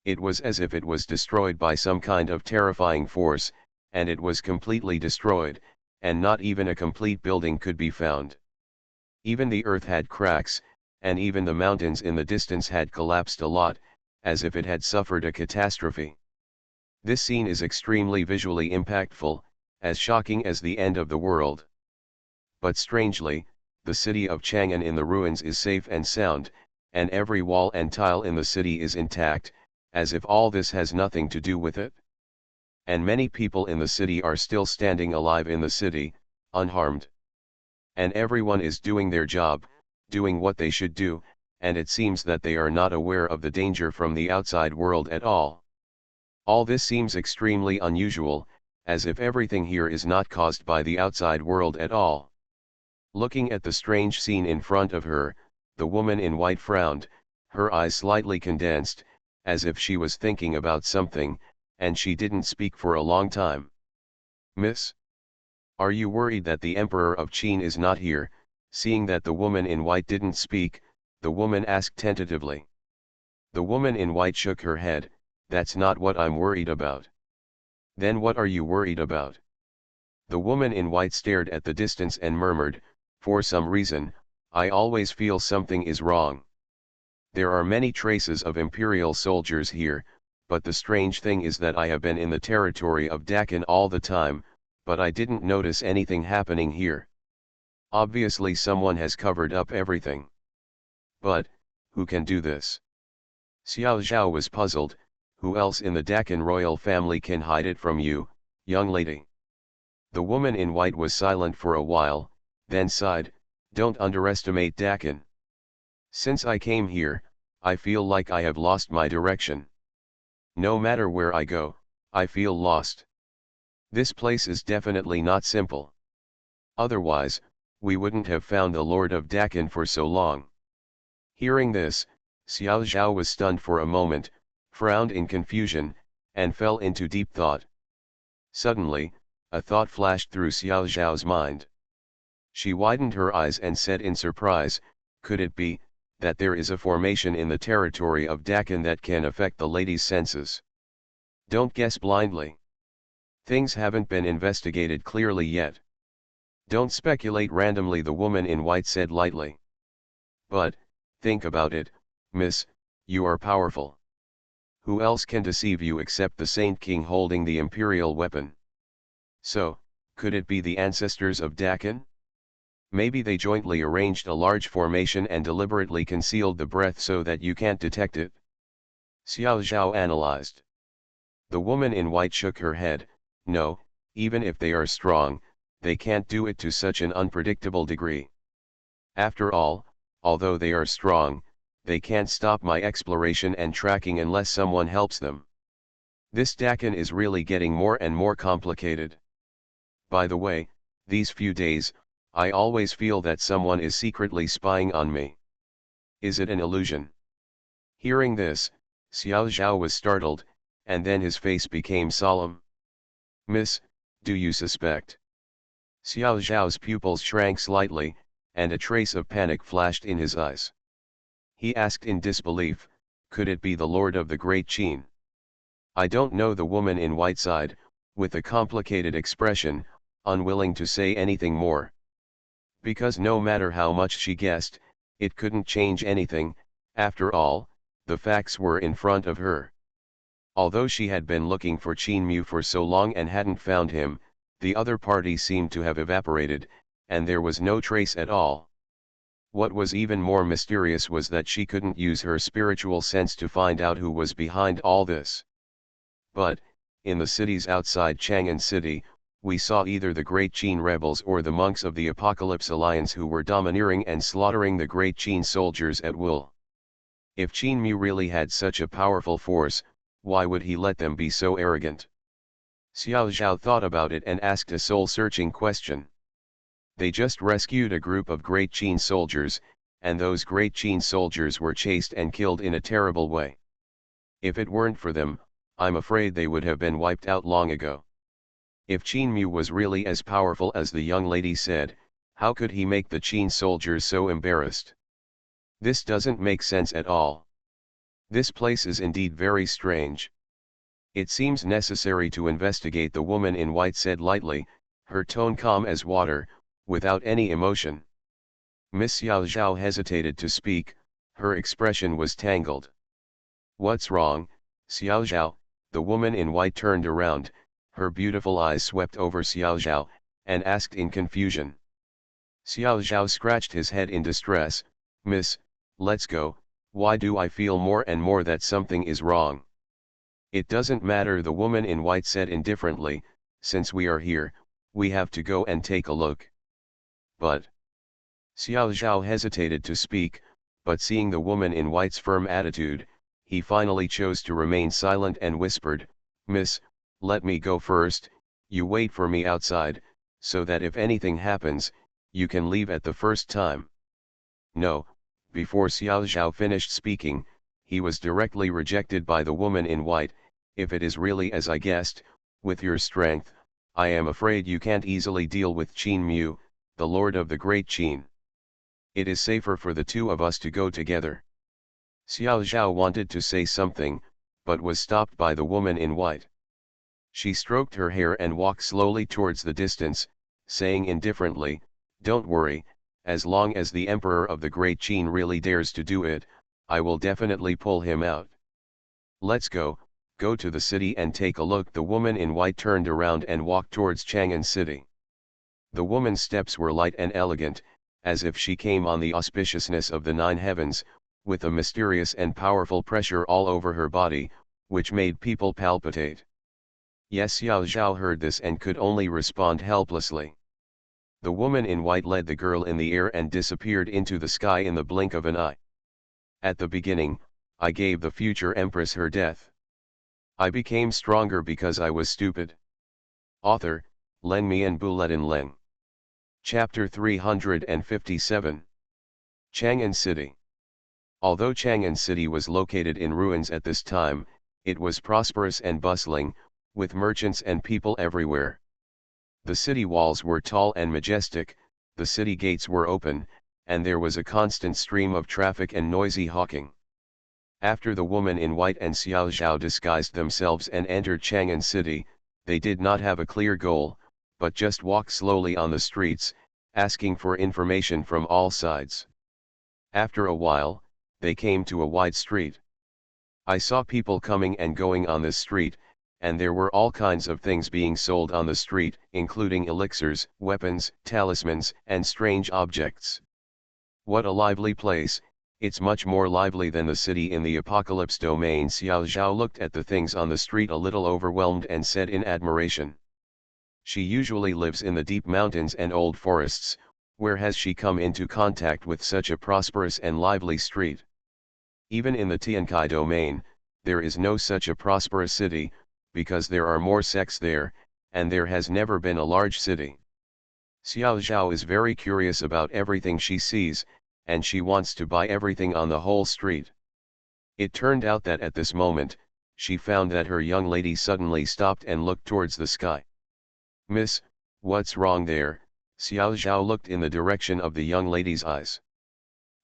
It was as if it was destroyed by some kind of terrifying force, and it was completely destroyed, and not even a complete building could be found. Even the earth had cracks, and even the mountains in the distance had collapsed a lot, as if it had suffered a catastrophe. This scene is extremely visually impactful, as shocking as the end of the world. But strangely, the city of Chang'an in the ruins is safe and sound, and every wall and tile in the city is intact, as if all this has nothing to do with it. And many people in the city are still standing alive in the city, unharmed. And everyone is doing their job, doing what they should do, and it seems that they are not aware of the danger from the outside world at all. All this seems extremely unusual, as if everything here is not caused by the outside world at all. Looking at the strange scene in front of her, the woman in white frowned, her eyes slightly condensed, as if she was thinking about something, and she didn't speak for a long time. "Miss? Are you worried that the Emperor of Qin is not here?" Seeing that the woman in white didn't speak, the woman asked tentatively. The woman in white shook her head. "That's not what I'm worried about." "Then what are you worried about?" The woman in white stared at the distance and murmured, "For some reason, I always feel something is wrong. There are many traces of imperial soldiers here, but the strange thing is that I have been in the territory of Dakin all the time, but I didn't notice anything happening here. Obviously someone has covered up everything. But, who can do this?" Xiao Zhao was puzzled. "Who else in the Dakin royal family can hide it from you, young lady?" The woman in white was silent for a while, then sighed, "Don't underestimate Dakin. Since I came here, I feel like I have lost my direction. No matter where I go, I feel lost. This place is definitely not simple. Otherwise, we wouldn't have found the Lord of Dakin for so long." Hearing this, Xiao Zhao was stunned for a moment, frowned in confusion, and fell into deep thought. Suddenly, a thought flashed through Xiao Zhao's mind. She widened her eyes and said in surprise, "Could it be that there is a formation in the territory of Dakin that can affect the lady's senses? Don't guess blindly. Things haven't been investigated clearly yet. Don't speculate randomly," the woman in white said lightly. "But, think about it, miss, you are powerful. Who else can deceive you except the Saint King holding the imperial weapon? So, could it be the ancestors of Dakin? Maybe they jointly arranged a large formation and deliberately concealed the breath so that you can't detect it?" Xiao Zhao analyzed. The woman in white shook her head. "No, even if they are strong, they can't do it to such an unpredictable degree. After all, although they are strong, they can't stop my exploration and tracking unless someone helps them. This Dakin is really getting more and more complicated. By the way, these few days, I always feel that someone is secretly spying on me. Is it an illusion?" Hearing this, Xiao Zhao was startled, and then his face became solemn. "Miss, do you suspect?" Xiao Zhao's pupils shrank slightly, and a trace of panic flashed in his eyes. He asked in disbelief, "Could it be the Lord of the Great Qin?" "I don't know," the woman in white sighed, with a complicated expression, unwilling to say anything more. Because no matter how much she guessed, it couldn't change anything. After all, the facts were in front of her. Although she had been looking for Qin Mu for so long and hadn't found him, the other party seemed to have evaporated, and there was no trace at all. What was even more mysterious was that she couldn't use her spiritual sense to find out who was behind all this. But, in the cities outside Chang'an City, we saw either the Great Qin rebels or the monks of the Apocalypse Alliance who were domineering and slaughtering the Great Qin soldiers at will. If Qin Mu really had such a powerful force, why would he let them be so arrogant? Xiao Zhao thought about it and asked a soul-searching question. They just rescued a group of Great Qin soldiers, and those Great Qin soldiers were chased and killed in a terrible way. If it weren't for them, I'm afraid they would have been wiped out long ago. If Qin Mu was really as powerful as the young lady said, how could he make the Qin soldiers so embarrassed? This doesn't make sense at all. This place is indeed very strange. It seems necessary to investigate, the woman in white said lightly, her tone calm as water, without any emotion. Miss Xiao Zhao hesitated to speak, her expression was tangled. "What's wrong, Xiao Zhao?" The woman in white turned around, her beautiful eyes swept over Xiao Zhao, and asked in confusion. Xiao Zhao scratched his head in distress. "Miss, let's go. Why do I feel more and more that something is wrong?" It doesn't matter, the woman in white said indifferently, since we are here, we have to go and take a look. But Xiao Zhao hesitated to speak, but seeing the woman in white's firm attitude, he finally chose to remain silent and whispered, "Miss, let me go first, you wait for me outside, so that if anything happens, you can leave at the first time." No, before Xiao Zhao finished speaking, he was directly rejected by the woman in white. "If it is really as I guessed, with your strength, I am afraid you can't easily deal with Qin Mu, the lord of the great Qin. It is safer for the two of us to go together." Xiao Zhao wanted to say something, but was stopped by the woman in white. She stroked her hair and walked slowly towards the distance, saying indifferently, "Don't worry, as long as the emperor of the great Qin really dares to do it, I will definitely pull him out. Let's go to the city and take a look." The woman in white turned around and walked towards Chang'an city. The woman's steps were light and elegant, as if she came on the auspiciousness of the nine heavens, with a mysterious and powerful pressure all over her body, which made people palpitate. Yes, Xiao Zhao heard this and could only respond helplessly. The woman in white led the girl in the air and disappeared into the sky in the blink of an eye. At the beginning, I gave the future empress her death. I became stronger because I was stupid. Author, Len Mian Buletin Leng. Chapter 357. Chang'an City. Although Chang'an City was located in ruins at this time, it was prosperous and bustling, with merchants and people everywhere. The city walls were tall and majestic, the city gates were open, and there was a constant stream of traffic and noisy hawking. After the woman in white and Xiao Zhao disguised themselves and entered Chang'an City, they did not have a clear goal, but just walked slowly on the streets, asking for information from all sides. After a while, they came to a wide street. I saw people coming and going on this street, and there were all kinds of things being sold on the street, including elixirs, weapons, talismans, and strange objects. What a lively place! It's much more lively than the city in the Apocalypse domain. Xiao Zhao looked at the things on the street a little overwhelmed and said in admiration. She usually lives in the deep mountains and old forests, where has she come into contact with such a prosperous and lively street? Even in the Tiankai domain, there is no such a prosperous city, because there are more sects there, and there has never been a large city. Xiao Zhao is very curious about everything she sees, and she wants to buy everything on the whole street. It turned out that at this moment, she found that her young lady suddenly stopped and looked towards the sky. "Miss, what's wrong there?" Xiao Zhao looked in the direction of the young lady's eyes.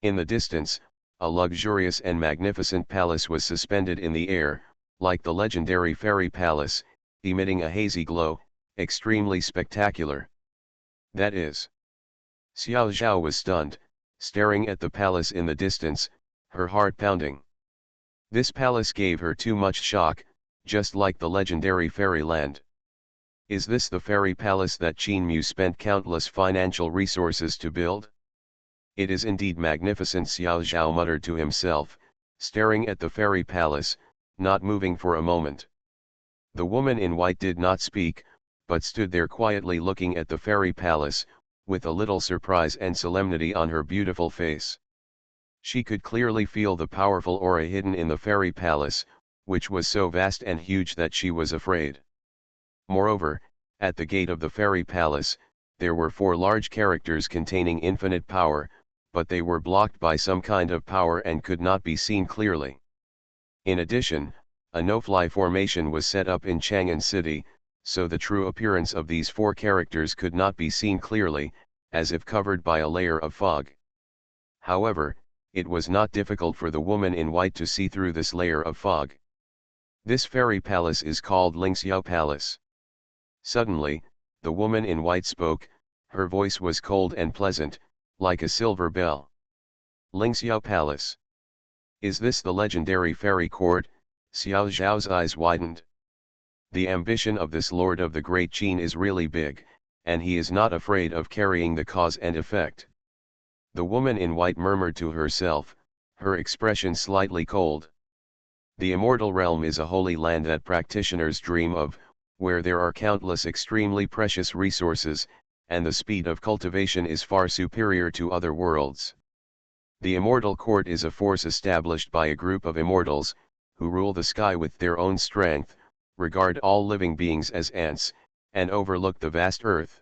In the distance, a luxurious and magnificent palace was suspended in the air, like the legendary fairy palace, emitting a hazy glow, extremely spectacular. That is. Xiao Zhao was stunned, staring at the palace in the distance, her heart pounding. This palace gave her too much shock, just like the legendary fairyland. Is this the fairy palace that Qin Mu spent countless financial resources to build? It is indeed magnificent, Xiao Zhao muttered to himself, staring at the fairy palace, not moving for a moment. The woman in white did not speak, but stood there quietly looking at the fairy palace, with a little surprise and solemnity on her beautiful face. She could clearly feel the powerful aura hidden in the fairy palace, which was so vast and huge that she was afraid. Moreover, at the gate of the fairy palace, there were 4 large characters containing infinite power, but they were blocked by some kind of power and could not be seen clearly. In addition, a no-fly formation was set up in Chang'an City, so the true appearance of these 4 characters could not be seen clearly, as if covered by a layer of fog. However, it was not difficult for the woman in white to see through this layer of fog. This fairy palace is called Lingxiao Palace. Suddenly, the woman in white spoke, her voice was cold and pleasant, like a silver bell. Lingxiao Palace. Is this the legendary fairy court? Xiao Zhao's eyes widened. The ambition of this lord of the great Qin is really big, and he is not afraid of carrying the cause and effect. The woman in white murmured to herself, her expression slightly cold. The immortal realm is a holy land that practitioners dream of, where there are countless extremely precious resources, and the speed of cultivation is far superior to other worlds. The immortal court is a force established by a group of immortals, who rule the sky with their own strength, regard all living beings as ants, and overlook the vast earth.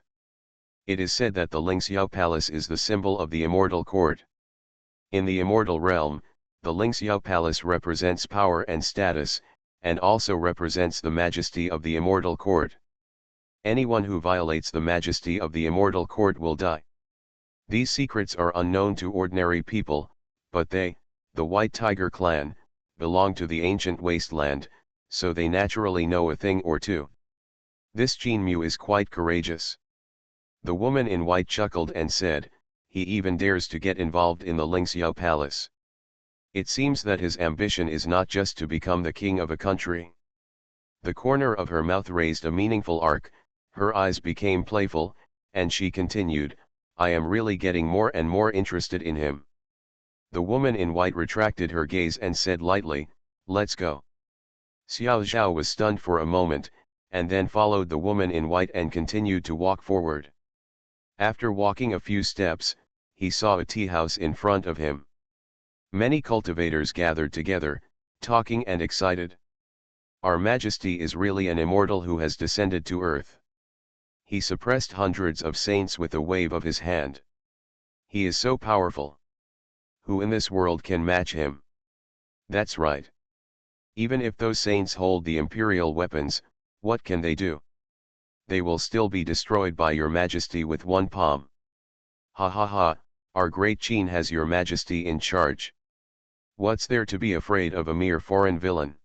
It is said that the Lingxiao Palace is the symbol of the immortal court. In the immortal realm, the Lingxiao Palace represents power and status, and also represents the majesty of the immortal court. Anyone who violates the majesty of the immortal court will die. These secrets are unknown to ordinary people, but they, the White Tiger clan, belong to the ancient wasteland, so they naturally know a thing or two. This Qin Mu is quite courageous. The woman in white chuckled and said, he even dares to get involved in the Lingxiao Palace. It seems that his ambition is not just to become the king of a country. The corner of her mouth raised a meaningful arc, her eyes became playful, and she continued, I am really getting more and more interested in him. The woman in white retracted her gaze and said lightly, let's go. Xiao Zhao was stunned for a moment, and then followed the woman in white and continued to walk forward. After walking a few steps, he saw a tea house in front of him. Many cultivators gathered together, talking and excited. Our Majesty is really an immortal who has descended to earth. He suppressed hundreds of saints with a wave of his hand. He is so powerful. Who in this world can match him? That's right. Even if those saints hold the imperial weapons, what can they do? They will still be destroyed by your Majesty with one palm. Ha ha ha, our great Qin has your Majesty in charge. What's there to be afraid of a mere foreign villain?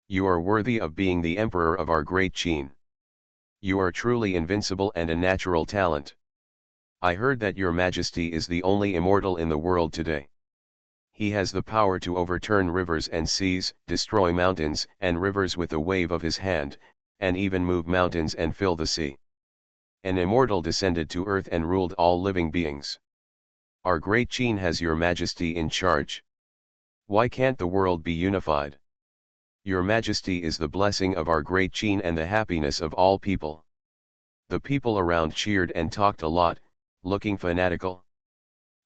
You are worthy of being the emperor of our great Qin. You are truly invincible and a natural talent. I heard that your Majesty is the only immortal in the world today. He has the power to overturn rivers and seas, destroy mountains and rivers with a wave of his hand, and even move mountains and fill the sea. An immortal descended to earth and ruled all living beings. Our great Qin has your Majesty in charge. Why can't the world be unified? Your Majesty is the blessing of our great Qin and the happiness of all people. The people around cheered and talked a lot, looking fanatical.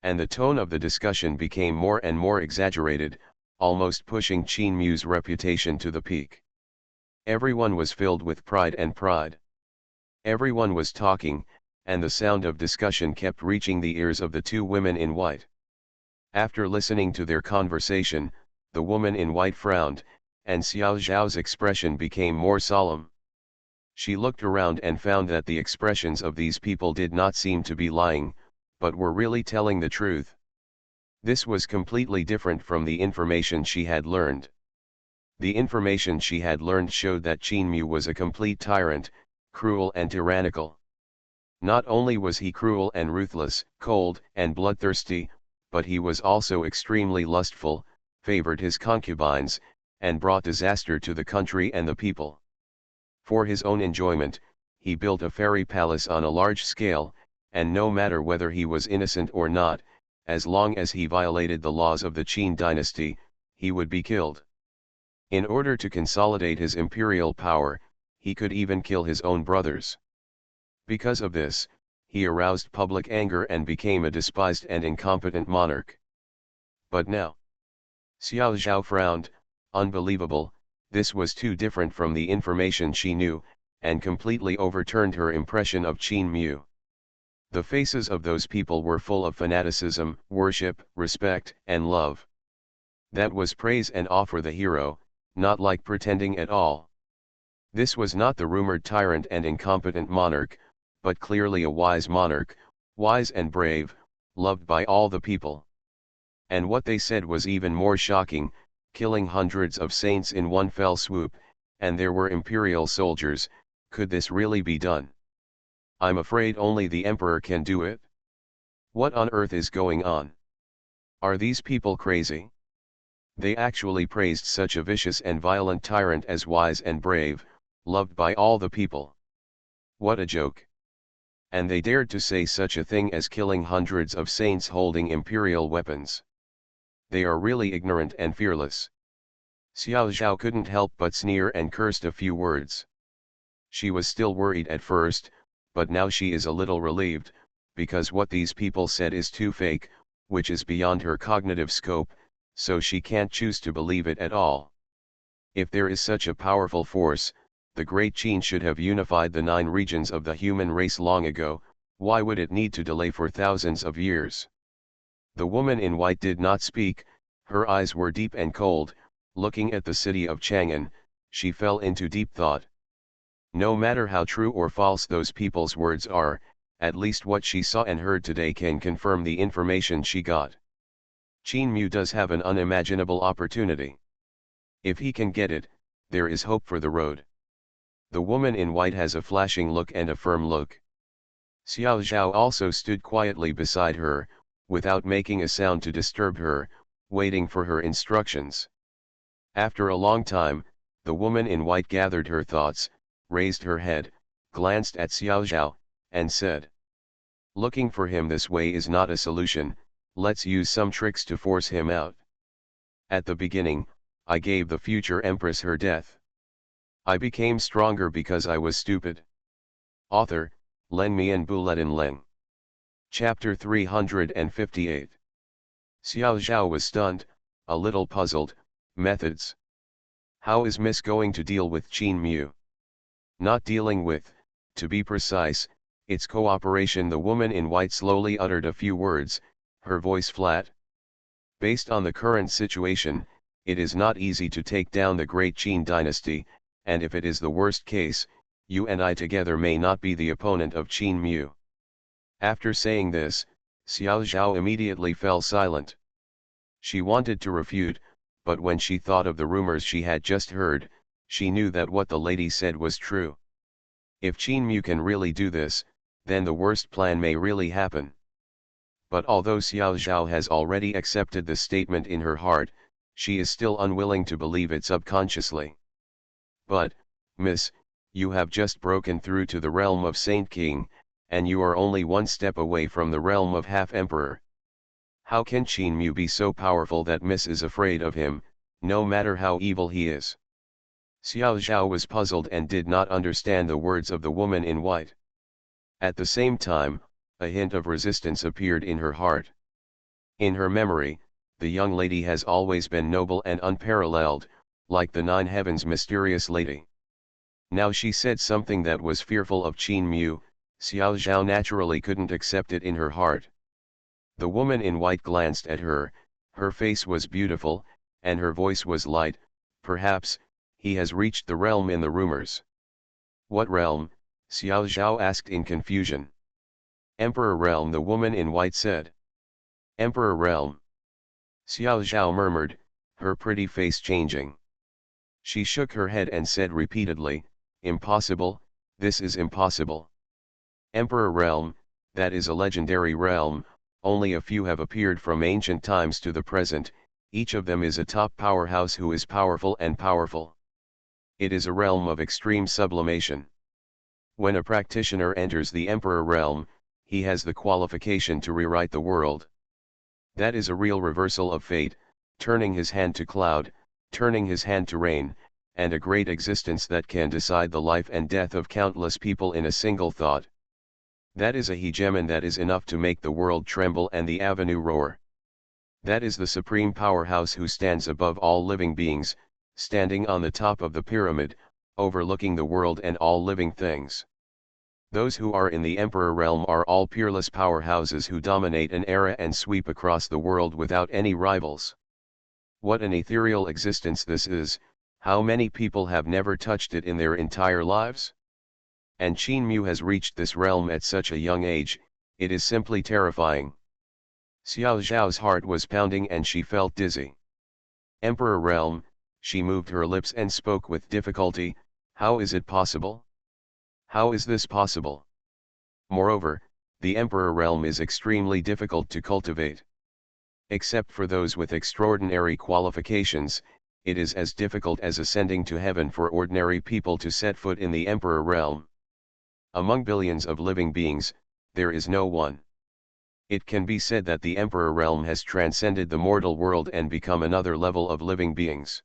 And the tone of the discussion became more and more exaggerated, almost pushing Qin Mu's reputation to the peak. Everyone was filled with pride and pride. Everyone was talking, and the sound of discussion kept reaching the ears of the two women in white. After listening to their conversation, the woman in white frowned, and Xiao Zhao's expression became more solemn. She looked around and found that the expressions of these people did not seem to be lying, but were really telling the truth. This was completely different from the information she had learned. The information she had learned showed that Qin Mu was a complete tyrant, cruel and tyrannical. Not only was he cruel and ruthless, cold and bloodthirsty, but he was also extremely lustful, favored his concubines, and brought disaster to the country and the people. For his own enjoyment, he built a fairy palace on a large scale, and no matter whether he was innocent or not, as long as he violated the laws of the Qin dynasty, he would be killed. In order to consolidate his imperial power, he could even kill his own brothers. Because of this, he aroused public anger and became a despised and incompetent monarch. But now, Xiao Zhao frowned. Unbelievable, this was too different from the information she knew, and completely overturned her impression of Qin Mu. The faces of those people were full of fanaticism, worship, respect, and love. That was praise and awe for the hero, not like pretending at all. This was not the rumored tyrant and incompetent monarch, but clearly a wise monarch, wise and brave, loved by all the people. And what they said was even more shocking, killing hundreds of saints in one fell swoop, and there were imperial soldiers. Could this really be done? I'm afraid only the emperor can do it. What on earth is going on? Are these people crazy? They actually praised such a vicious and violent tyrant as wise and brave, loved by all the people. What a joke. And they dared to say such a thing as killing hundreds of saints holding imperial weapons. They are really ignorant and fearless. Xiao Zhao couldn't help but sneer and cursed a few words. She was still worried at first, but now she is a little relieved, because what these people said is too fake, which is beyond her cognitive scope, so she can't choose to believe it at all. If there is such a powerful force, the Great Qin should have unified the 9 regions of the human race long ago. Why would it need to delay for thousands of years? The woman in white did not speak, her eyes were deep and cold. Looking at the city of Chang'an, she fell into deep thought. No matter how true or false those people's words are, at least what she saw and heard today can confirm the information she got. Qin Mu does have an unimaginable opportunity. If he can get it, there is hope for the road. The woman in white has a flashing look and a firm look. Xiao Zhao also stood quietly beside her, without making a sound to disturb her, waiting for her instructions. After a long time, the woman in white gathered her thoughts, raised her head, glanced at Xiao Zhao, and said, "Looking for him this way is not a solution, let's use some tricks to force him out. At the beginning, I gave the future empress her death. I became stronger because I was stupid." Author, Len Mian Buletin Leng. Chapter 358. Xiao Zhao was stunned, a little puzzled. Methods. How is Miss going to deal with Qin Mu? Not dealing with, to be precise, it's cooperation. The woman in white slowly uttered a few words, her voice flat. Based on the current situation, it is not easy to take down the great Qin dynasty, and if it is the worst case, you and I together may not be the opponent of Qin Mu. After saying this, Xiao Zhao immediately fell silent. She wanted to refute, but when she thought of the rumors she had just heard, she knew that what the lady said was true. If Qin Mu can really do this, then the worst plan may really happen. But although Xiao Zhao has already accepted the statement in her heart, she is still unwilling to believe it subconsciously. "But, miss, you have just broken through to the realm of Saint King, and you are only one step away from the realm of half-emperor. How can Qin Mu be so powerful that Miss is afraid of him, no matter how evil he is?" Xiao Zhao was puzzled and did not understand the words of the woman in white. At the same time, a hint of resistance appeared in her heart. In her memory, the young lady has always been noble and unparalleled, like the 9 heavens' mysterious lady. Now she said something that was fearful of Qin Mu. Xiao Zhao naturally couldn't accept it in her heart. The woman in white glanced at her, her face was beautiful, and her voice was light. "Perhaps, he has reached the realm in the rumors." "What realm?" Xiao Zhao asked in confusion. "Emperor realm," the woman in white said. "Emperor realm?" Xiao Zhao murmured, her pretty face changing. She shook her head and said repeatedly, "Impossible, this is impossible. Emperor realm, that is a legendary realm. Only a few have appeared from ancient times to the present, each of them is a top powerhouse who is powerful and powerful. It is a realm of extreme sublimation. When a practitioner enters the Emperor realm, he has the qualification to rewrite the world. That is a real reversal of fate, turning his hand to cloud, turning his hand to rain, and a great existence that can decide the life and death of countless people in a single thought. That is a hegemon that is enough to make the world tremble and the avenue roar. That is the supreme powerhouse who stands above all living beings, standing on the top of the pyramid, overlooking the world and all living things. Those who are in the Emperor realm are all peerless powerhouses who dominate an era and sweep across the world without any rivals. What an ethereal existence this is, how many people have never touched it in their entire lives? And Qin Mu has reached this realm at such a young age, it is simply terrifying. Xiao Zhao's heart was pounding and she felt dizzy. "Emperor realm," she moved her lips and spoke with difficulty, "how is it possible? How is this possible? Moreover, the Emperor realm is extremely difficult to cultivate. Except for those with extraordinary qualifications, it is as difficult as ascending to heaven for ordinary people to set foot in the Emperor realm. Among billions of living beings, there is no one. It can be said that the Emperor realm has transcended the mortal world and become another level of living beings.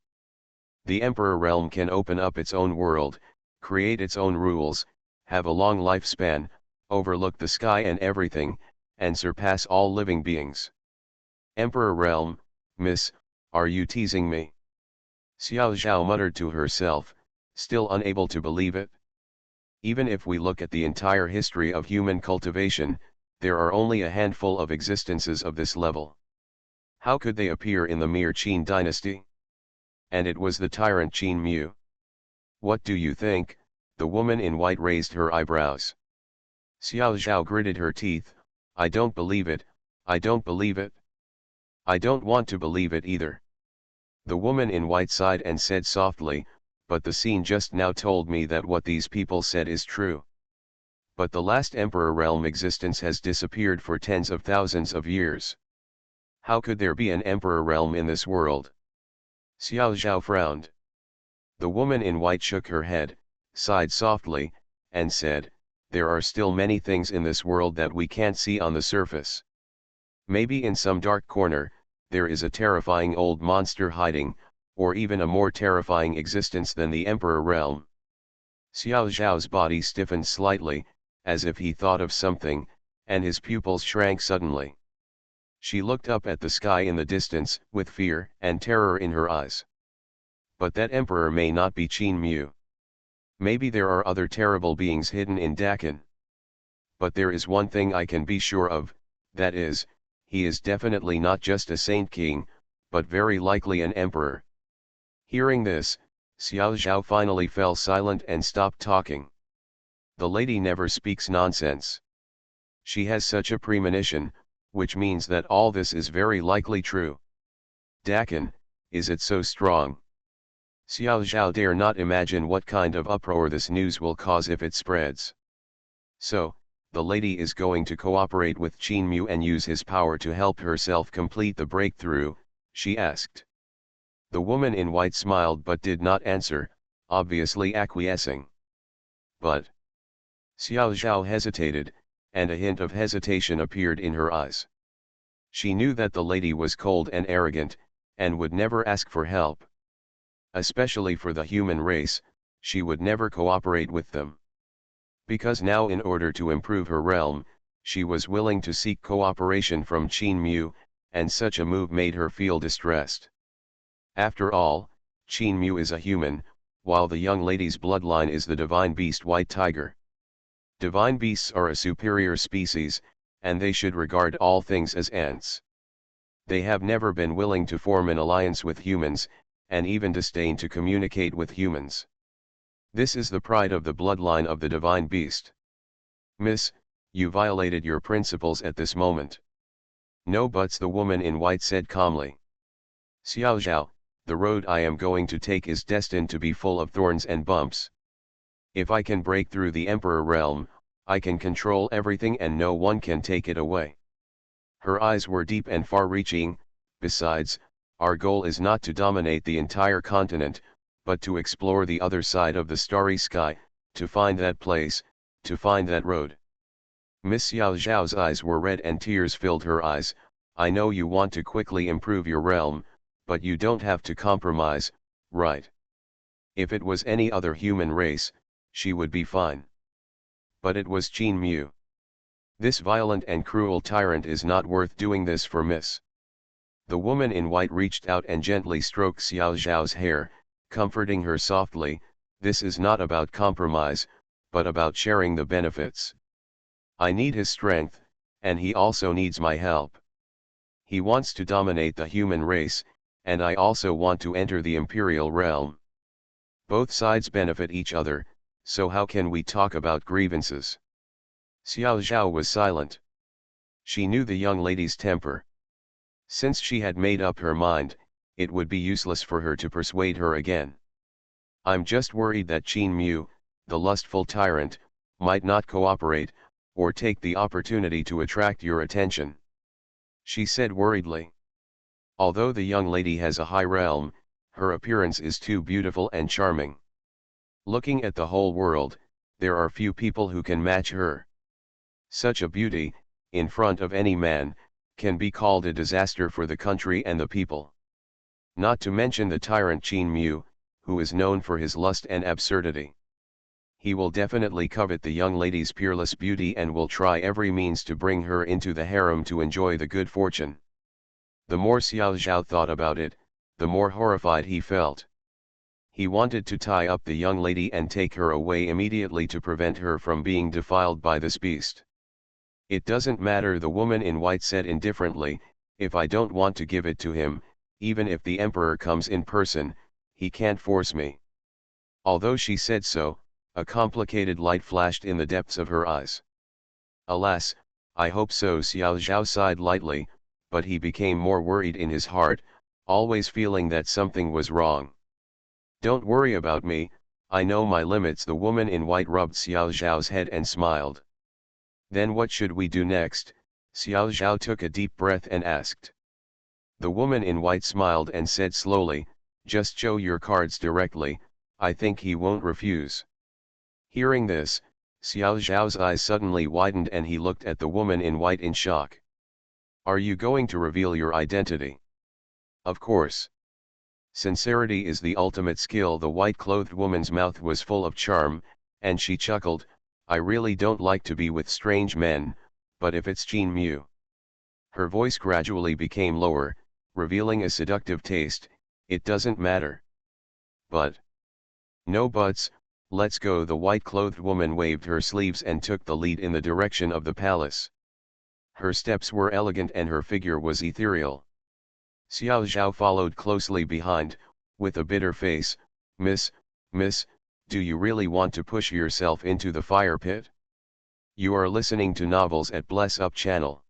The emperor realm can open up its own world, create its own rules, have a long lifespan, overlook the sky and everything, and surpass all living beings. Emperor realm, miss, are you teasing me? Xiao Zhao muttered to herself, still unable to believe it. Even if we look at the entire history of human cultivation, there are only a handful of existences of this level. How could they appear in the mere Qin dynasty? And it was the tyrant Qin Mu. What do you think? The woman in white raised her eyebrows. Xiao Zhao gritted her teeth. I don't believe it, I don't believe it. I don't want to believe it either. The woman in white sighed and said softly, but the scene just now told me that what these people said is true. But the last emperor realm existence has disappeared for tens of thousands of years. How could there be an emperor realm in this world? Xiao Zhao frowned. The woman in white shook her head, sighed softly, and said, there are still many things in this world that we can't see on the surface. Maybe in some dark corner, there is a terrifying old monster hiding, or even a more terrifying existence than the emperor realm. Xiao Zhao's body stiffened slightly, as if he thought of something, and his pupils shrank suddenly. She looked up at the sky in the distance, with fear and terror in her eyes. But that emperor may not be Qin Mu. Maybe there are other terrible beings hidden in Dakin. But there is one thing I can be sure of, that is, he is definitely not just a saint king, but very likely an emperor. Hearing this, Xiao Zhao finally fell silent and stopped talking. The lady never speaks nonsense. She has such a premonition, which means that all this is very likely true. Dakin, is it so strong? Xiao Zhao dare not imagine what kind of uproar this news will cause if it spreads. So, the lady is going to cooperate with Qin Mu and use his power to help herself complete the breakthrough, she asked. The woman in white smiled but did not answer, obviously acquiescing. But Xiao Zhao hesitated, and a hint of hesitation appeared in her eyes. She knew that the lady was cold and arrogant, and would never ask for help. Especially for the human race, she would never cooperate with them. Because now in order to improve her realm, she was willing to seek cooperation from Qin Mu, and such a move made her feel distressed. After all, Qin Mu is a human, while the young lady's bloodline is the divine beast white tiger. Divine beasts are a superior species, and they should regard all things as ants. They have never been willing to form an alliance with humans, and even disdain to communicate with humans. This is the pride of the bloodline of the divine beast. Miss, you violated your principles at this moment. No buts, the woman in white said calmly. Xiao Zhao, the road I am going to take is destined to be full of thorns and bumps. If I can break through the emperor realm, I can control everything and no one can take it away. Her eyes were deep and far-reaching. Besides, our goal is not to dominate the entire continent, but to explore the other side of the starry sky, to find that place, to find that road. Miss Xiao Zhao's eyes were red and tears filled her eyes. I know you want to quickly improve your realm, but you don't have to compromise, right? If it was any other human race, she would be fine. But it was Qin Mu. This violent and cruel tyrant is not worth doing this for, miss. The woman in white reached out and gently stroked Xiao Zhao's hair, comforting her softly. This is not about compromise, but about sharing the benefits. I need his strength, and he also needs my help. He wants to dominate the human race, and I also want to enter the imperial realm. Both sides benefit each other, so how can we talk about grievances? Xiao Zhao was silent. She knew the young lady's temper. Since she had made up her mind, it would be useless for her to persuade her again. I'm just worried that Qin Mu, the lustful tyrant, might not cooperate, or take the opportunity to attract your attention, she said worriedly. Although the young lady has a high realm, her appearance is too beautiful and charming. Looking at the whole world, there are few people who can match her. Such a beauty, in front of any man, can be called a disaster for the country and the people. Not to mention the tyrant Qin Mu, who is known for his lust and absurdity. He will definitely covet the young lady's peerless beauty and will try every means to bring her into the harem to enjoy the good fortune. The more Xiao Zhao thought about it, the more horrified he felt. He wanted to tie up the young lady and take her away immediately to prevent her from being defiled by this beast. "It doesn't matter," the woman in white said indifferently, "if I don't want to give it to him, even if the emperor comes in person, he can't force me." Although she said so, a complicated light flashed in the depths of her eyes. "Alas, I hope so," Xiao Zhao sighed lightly, but he became more worried in his heart, always feeling that something was wrong. "Don't worry about me, I know my limits." The woman in white rubbed Xiao Zhao's head and smiled. "Then what should we do next?" Xiao Zhao took a deep breath and asked. The woman in white smiled and said slowly, "Just show your cards directly, I think he won't refuse." Hearing this, Xiao Zhao's eyes suddenly widened and he looked at the woman in white in shock. "Are you going to reveal your identity?" "Of course. Sincerity is the ultimate skill." The white-clothed woman's mouth was full of charm, and she chuckled, "I really don't like to be with strange men, but if it's Jin Mu." Her voice gradually became lower, revealing a seductive taste, "It doesn't matter." "But." "No buts, let's go." The white-clothed woman waved her sleeves and took the lead in the direction of the palace. Her steps were elegant and her figure was ethereal. Xiao Zhao followed closely behind, with a bitter face. Miss, do you really want to push yourself into the fire pit?" You are listening to Novels at Bless Up channel.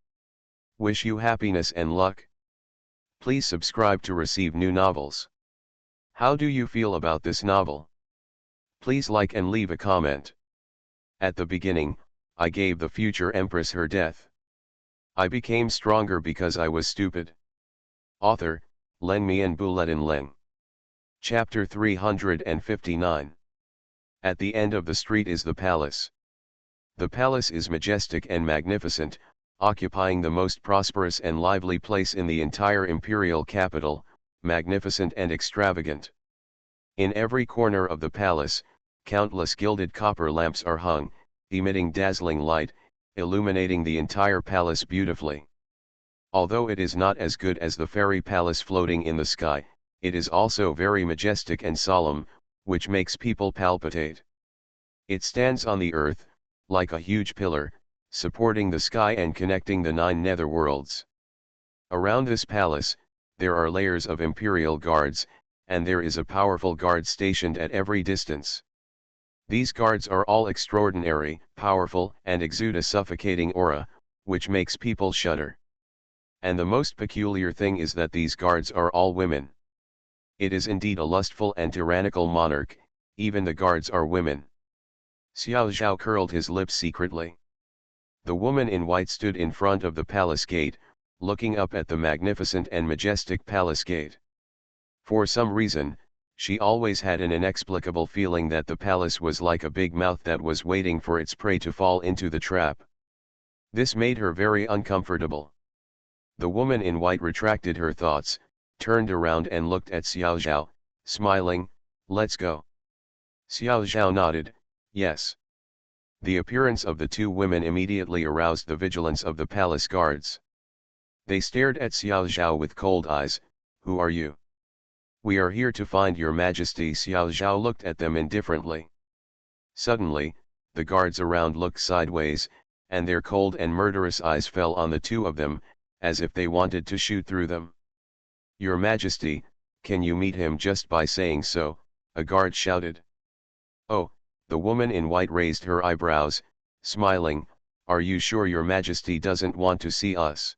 Wish you happiness and luck. Please subscribe to receive new novels. How do you feel about this novel? Please like and leave a comment. At the beginning, I gave the future empress her death. I became stronger because I was stupid. Author, Leng Mian Bulletin Leng. Chapter 359. At the end of the street is the palace. The palace is majestic and magnificent, occupying the most prosperous and lively place in the entire imperial capital, magnificent and extravagant. In every corner of the palace, countless gilded copper lamps are hung, emitting dazzling light, illuminating the entire palace beautifully. Although it is not as good as the fairy palace floating in the sky, it is also very majestic and solemn, which makes people palpitate. It stands on the earth, like a huge pillar, supporting the sky and connecting the 9 netherworlds. Around this palace, there are layers of imperial guards, and there is a powerful guard stationed at every distance. These guards are all extraordinary, powerful, and exude a suffocating aura, which makes people shudder. And the most peculiar thing is that these guards are all women. It is indeed a lustful and tyrannical monarch, even the guards are women. Xiao Zhao curled his lips secretly. The woman in white stood in front of the palace gate, looking up at the magnificent and majestic palace gate. For some reason, she always had an inexplicable feeling that the palace was like a big mouth that was waiting for its prey to fall into the trap. This made her very uncomfortable. The woman in white retracted her thoughts, turned around and looked at Xiao Zhao, smiling, "Let's go." Xiao Zhao nodded, "Yes." The appearance of the two women immediately aroused the vigilance of the palace guards. They stared at Xiao Zhao with cold eyes. "Who are you?" "We are here to find your majesty." Xiao Zhao looked at them indifferently. Suddenly, the guards around looked sideways, and their cold and murderous eyes fell on the two of them, as if they wanted to shoot through them. "Your Majesty, can you meet him just by saying so?" a guard shouted. "Oh," the woman in white raised her eyebrows, smiling, "are you sure your Majesty doesn't want to see us?"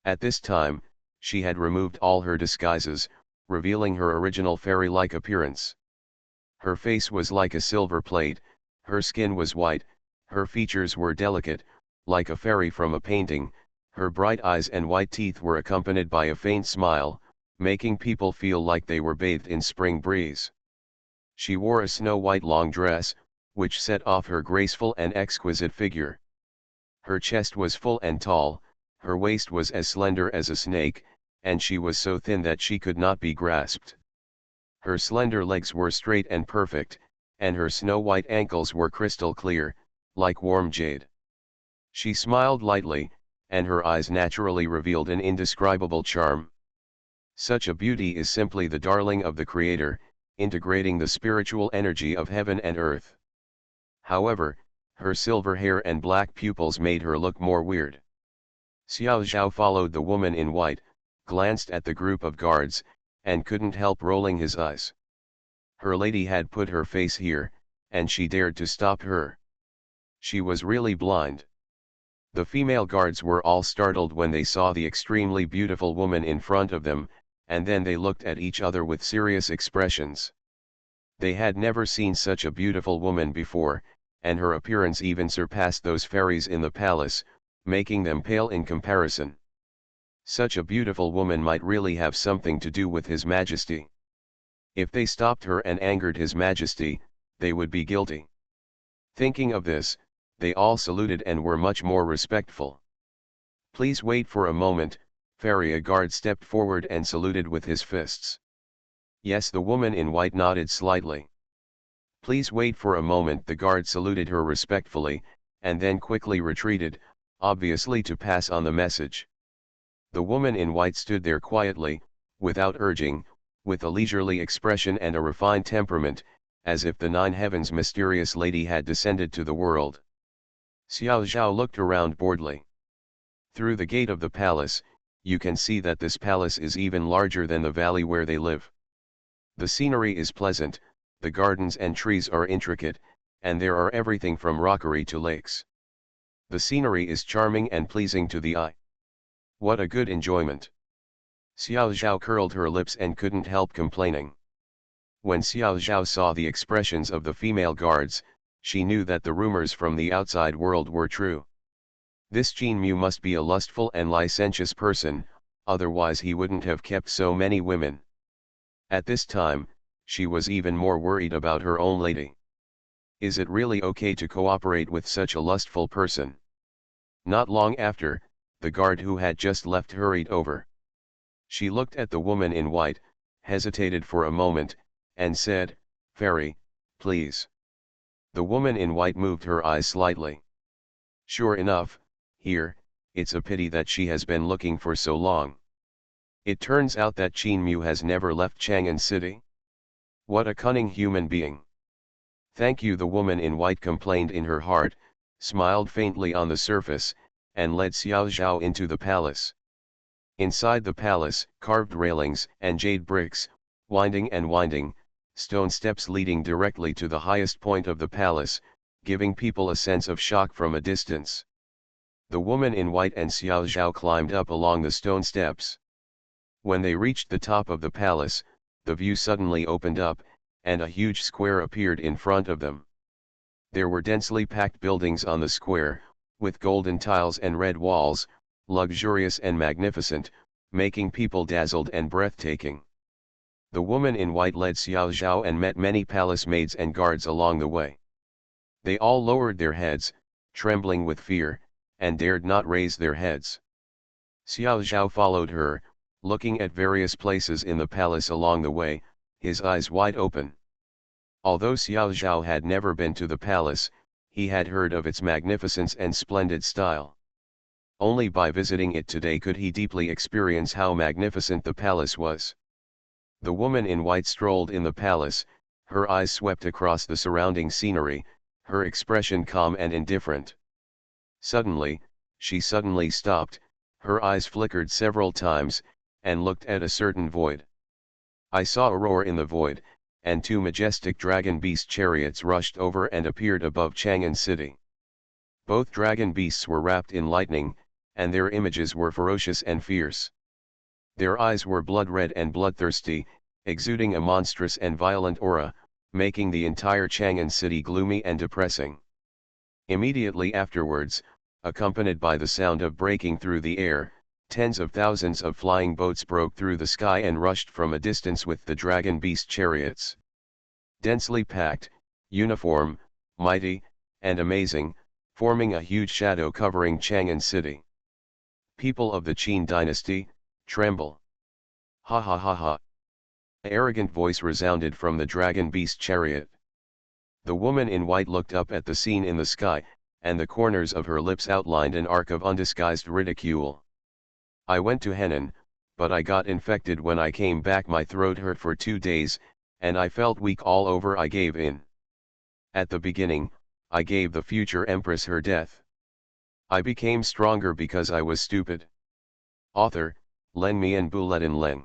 At this time, she had removed all her disguises, revealing her original fairy-like appearance. Her face was like a silver plate, her skin was white, her features were delicate, like a fairy from a painting, her bright eyes and white teeth were accompanied by a faint smile, making people feel like they were bathed in spring breeze. She wore a snow-white long dress, which set off her graceful and exquisite figure. Her chest was full and tall, her waist was as slender as a snake, and she was so thin that she could not be grasped. Her slender legs were straight and perfect, and her snow-white ankles were crystal clear, like warm jade. She smiled lightly, and her eyes naturally revealed an indescribable charm. Such a beauty is simply the darling of the Creator, integrating the spiritual energy of heaven and earth. However, her silver hair and black pupils made her look more weird. Xiao Zhao followed the woman in white, glanced at the group of guards, and couldn't help rolling his eyes. Her lady had put her face here, and she dared to stop her. She was really blind. The female guards were all startled when they saw the extremely beautiful woman in front of them, and then they looked at each other with serious expressions. They had never seen such a beautiful woman before, and her appearance even surpassed those fairies in the palace, making them pale in comparison. Such a beautiful woman might really have something to do with His Majesty. If they stopped her and angered His Majesty, they would be guilty. Thinking of this, they all saluted and were much more respectful. "Please wait for a moment," a guard stepped forward and saluted with his fists. Yes, the woman in white nodded slightly. "Please wait for a moment," the guard saluted her respectfully, and then quickly retreated, obviously to pass on the message. The woman in white stood there quietly, without urging, with a leisurely expression and a refined temperament, as if the nine heavens' mysterious lady had descended to the world. Xiao Zhao looked around boredly. Through the gate of the palace, you can see that this palace is even larger than the valley where they live. The scenery is pleasant, the gardens and trees are intricate, and there are everything from rockery to lakes. The scenery is charming and pleasing to the eye. What a good enjoyment! Xiao Zhao curled her lips and couldn't help complaining. When Xiao Zhao saw the expressions of the female guards, she knew that the rumors from the outside world were true. This Qin Mu must be a lustful and licentious person, otherwise he wouldn't have kept so many women. At this time, she was even more worried about her own lady. Is it really okay to cooperate with such a lustful person? Not long after, the guard who had just left hurried over. She looked at the woman in white, hesitated for a moment, and said, "Fairy, please." The woman in white moved her eyes slightly. Sure enough, here, it's a pity that she has been looking for so long. It turns out that Qin Mu has never left Chang'an City. What a cunning human being. "Thank you," the woman in white complained in her heart, smiled faintly on the surface, and led Xiao Zhao into the palace. Inside the palace, carved railings and jade bricks, winding and winding, stone steps leading directly to the highest point of the palace, giving people a sense of shock from a distance. The woman in white and Xiao Zhao climbed up along the stone steps. When they reached the top of the palace, the view suddenly opened up, and a huge square appeared in front of them. There were densely packed buildings on the square, with golden tiles and red walls, luxurious and magnificent, making people dazzled and breathtaking. The woman in white led Xiao Zhao and met many palace maids and guards along the way. They all lowered their heads, trembling with fear, and dared not raise their heads. Xiao Zhao followed her, looking at various places in the palace along the way, his eyes wide open. Although Xiao Zhao had never been to the palace, he had heard of its magnificence and splendid style. Only by visiting it today could he deeply experience how magnificent the palace was. The woman in white strolled in the palace, her eyes swept across the surrounding scenery, her expression calm and indifferent. Suddenly, she suddenly stopped, her eyes flickered several times, and looked at a certain void. I saw a roar in the void, and two majestic dragon beast chariots rushed over and appeared above Chang'an City. Both dragon beasts were wrapped in lightning, and their images were ferocious and fierce. Their eyes were blood-red and bloodthirsty, exuding a monstrous and violent aura, making the entire Chang'an City gloomy and depressing. Immediately afterwards, accompanied by the sound of breaking through the air, tens of thousands of flying boats broke through the sky and rushed from a distance with the dragon beast chariots. Densely packed, uniform, mighty, and amazing, forming a huge shadow covering Chang'an City. People of the Qin dynasty, tremble. Ha ha ha ha. arrogant voice resounded from the dragon beast chariot. The woman in white looked up at the scene in the sky, and the corners of her lips outlined an arc of undisguised ridicule. I went to Henan, but I got infected when I came back. My throat hurt for 2 days, and I felt weak all over. I gave in. At the beginning, I gave the future empress her death. I became stronger because I was stupid. Author, Len Mi and Buletin Leng.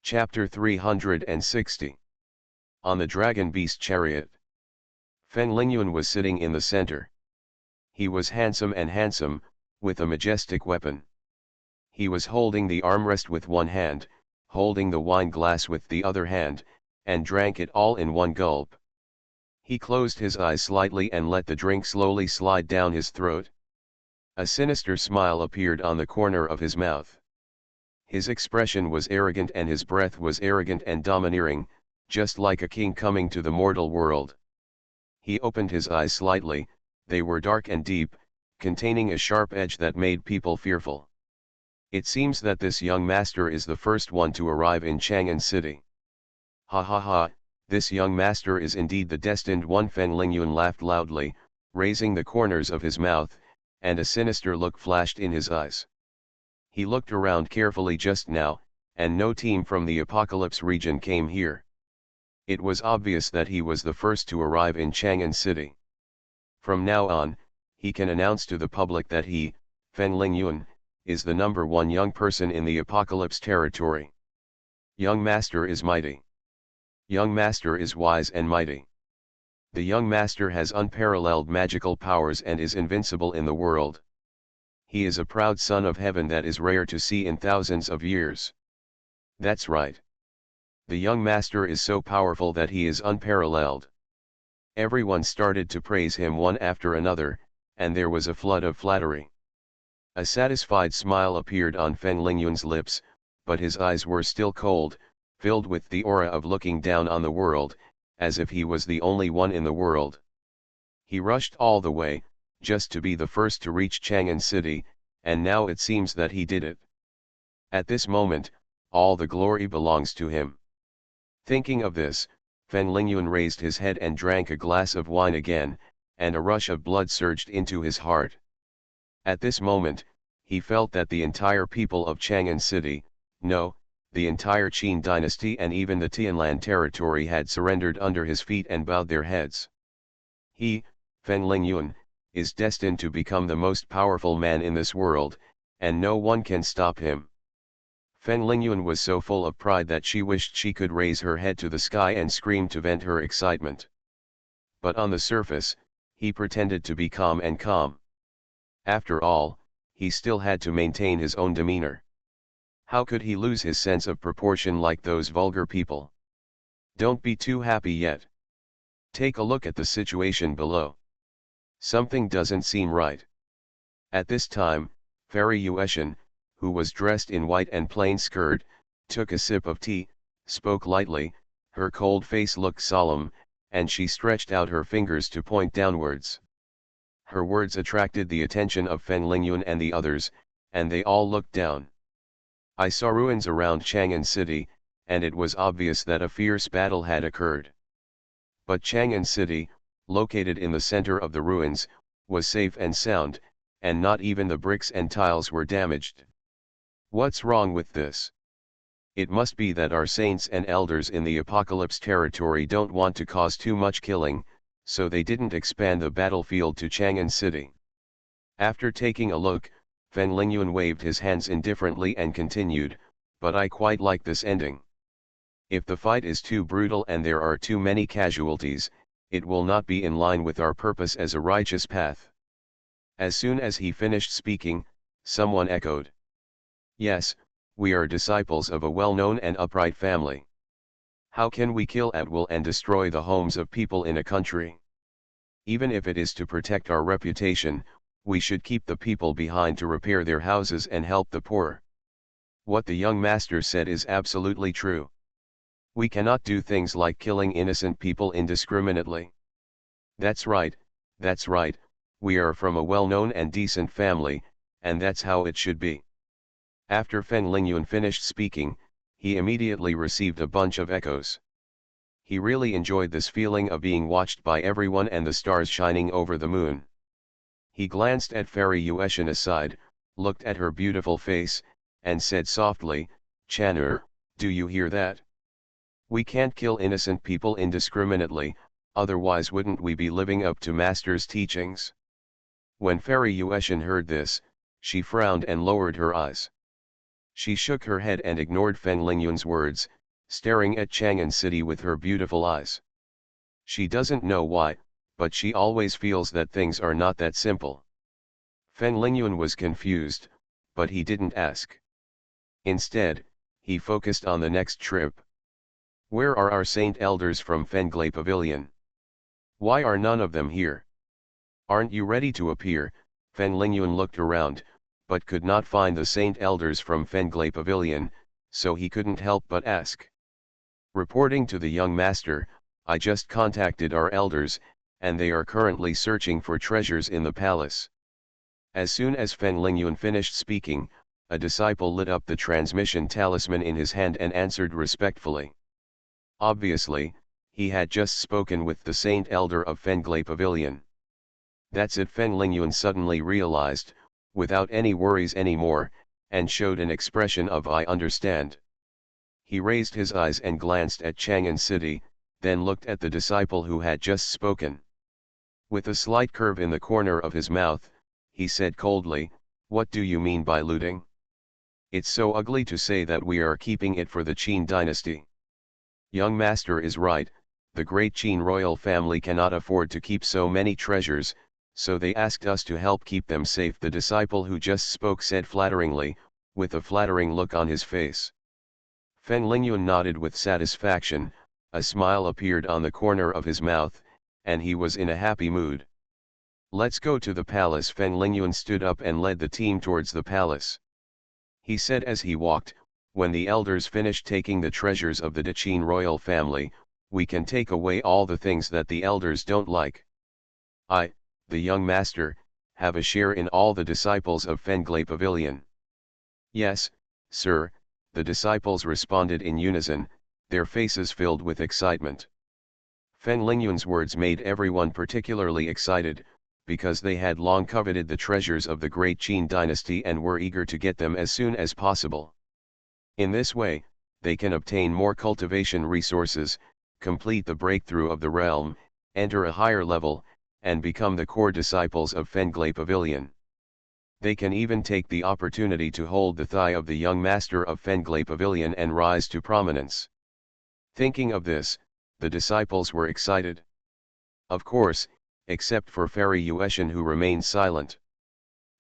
Chapter 360. On the Dragon Beast Chariot. Fen Lingyuan was sitting in the center. He was handsome, with a majestic weapon. He was holding the armrest with one hand, holding the wine glass with the other hand, and drank it all in one gulp. He closed his eyes slightly and let the drink slowly slide down his throat. A sinister smile appeared on the corner of his mouth. His expression was arrogant and his breath was arrogant and domineering, just like a king coming to the mortal world. He opened his eyes slightly. They were dark and deep, containing a sharp edge that made people fearful. It seems that this young master is the first one to arrive in Chang'an City. Ha ha ha, this young master is indeed the destined one. Fen Lingyuan laughed loudly, raising the corners of his mouth, and a sinister look flashed in his eyes. He looked around carefully just now, and no team from the Apocalypse region came here. It was obvious that he was the first to arrive in Chang'an City. From now on, he can announce to the public that he, Fen Lingyuan, is the #1 young person in the Apocalypse territory. Young master is mighty. Young master is wise and mighty. The young master has unparalleled magical powers and is invincible in the world. He is a proud son of heaven that is rare to see in thousands of years. That's right. The young master is so powerful that he is unparalleled. Everyone started to praise him one after another, and there was a flood of flattery. A satisfied smile appeared on Fen Lingyuan's lips, but his eyes were still cold, filled with the aura of looking down on the world, as if he was the only one in the world. He rushed all the way, just to be the first to reach Chang'an City, and now it seems that he did it. At this moment, all the glory belongs to him. Thinking of this, Fen Lingyuan raised his head and drank a glass of wine again, and a rush of blood surged into his heart. At this moment, he felt that the entire people of Chang'an City, no, the entire Qin dynasty and even the Tianlan territory had surrendered under his feet and bowed their heads. He, Fen Lingyuan, is destined to become the most powerful man in this world, and no one can stop him. Fen Lingyuan was so full of pride that she wished she could raise her head to the sky and scream to vent her excitement. But on the surface, he pretended to be calm. After all, he still had to maintain his own demeanor. How could he lose his sense of proportion like those vulgar people? Don't be too happy yet. Take a look at the situation below. Something doesn't seem right. At this time, Fairy Yuetian, who was dressed in white and plain skirt, took a sip of tea, spoke lightly, her cold face looked solemn, and she stretched out her fingers to point downwards. Her words attracted the attention of Fen Lingyuan and the others, and they all looked down. I saw ruins around Chang'an City, and it was obvious that a fierce battle had occurred. But Chang'an City, located in the center of the ruins, was safe and sound, and not even the bricks and tiles were damaged. What's wrong with this? It must be that our saints and elders in the Apocalypse territory don't want to cause too much killing, so they didn't expand the battlefield to Chang'an City. After taking a look, Fen Lingyuan waved his hands indifferently and continued, but I quite like this ending. If the fight is too brutal and there are too many casualties, it will not be in line with our purpose as a righteous path. As soon as he finished speaking, someone echoed. Yes, we are disciples of a well-known and upright family. How can we kill at will and destroy the homes of people in a country? Even if it is to protect our reputation, we should keep the people behind to repair their houses and help the poor. What the young master said is absolutely true. We cannot do things like killing innocent people indiscriminately. That's right, we are from a well-known and decent family, and that's how it should be. After Fen Lingyuan finished speaking, He immediately received a bunch of echoes. He really enjoyed this feeling of being watched by everyone and the stars shining over the moon. He glanced at Fairy Yuetian aside, looked at her beautiful face, and said softly, "Chanur, do you hear that? We can't kill innocent people indiscriminately, otherwise wouldn't we be living up to Master's teachings?" When Fairy Yuetian heard this, she frowned and lowered her eyes. She shook her head and ignored Fen Lingyun's words, staring at Chang'an City with her beautiful eyes. She doesn't know why, but she always feels that things are not that simple. Fen Lingyun was confused, but he didn't ask. Instead, he focused on the next trip. Where are our saint elders from Fenglay Pavilion? Why are none of them here? Aren't you ready to appear? Fen Lingyun looked around, but could not find the saint elders from Fenglay Pavilion, so he couldn't help but ask. Reporting to the young master, I just contacted our elders, and they are currently searching for treasures in the palace. As soon as Fen Lingyun finished speaking, a disciple lit up the transmission talisman in his hand and answered respectfully. Obviously, he had just spoken with the saint elder of Fenglay Pavilion. That's it, Fen Lingyun suddenly realized, without any worries anymore, and showed an expression of "I understand." He raised his eyes and glanced at Chang'an City, then looked at the disciple who had just spoken. With a slight curve in the corner of his mouth, he said coldly, "What do you mean by looting? It's so ugly to say that we are keeping it for the Qin dynasty. Young master is right, the great Qin royal family cannot afford to keep so many treasures, so they asked us to help keep them safe," the disciple who just spoke said flatteringly, with a flattering look on his face. Fen Lingyun nodded with satisfaction, a smile appeared on the corner of his mouth, and he was in a happy mood. "Let's go to the palace." Fen Lingyun stood up and led the team towards the palace. He said as he walked, "When the elders finish taking the treasures of the Qin royal family, we can take away all the things that the elders don't like. I, the young master, have a share in all the disciples of Fenglay Pavilion." "Yes, sir," the disciples responded in unison, their faces filled with excitement. Fen Lingyun's words made everyone particularly excited, because they had long coveted the treasures of the great Qin dynasty and were eager to get them as soon as possible. In this way, they can obtain more cultivation resources, complete the breakthrough of the realm, enter a higher level, and become the core disciples of Fenglay Pavilion. They can even take the opportunity to hold the thigh of the young master of Fenglay Pavilion and rise to prominence. Thinking of this, the disciples were excited. Of course, except for Fairy Yuetian, who remained silent.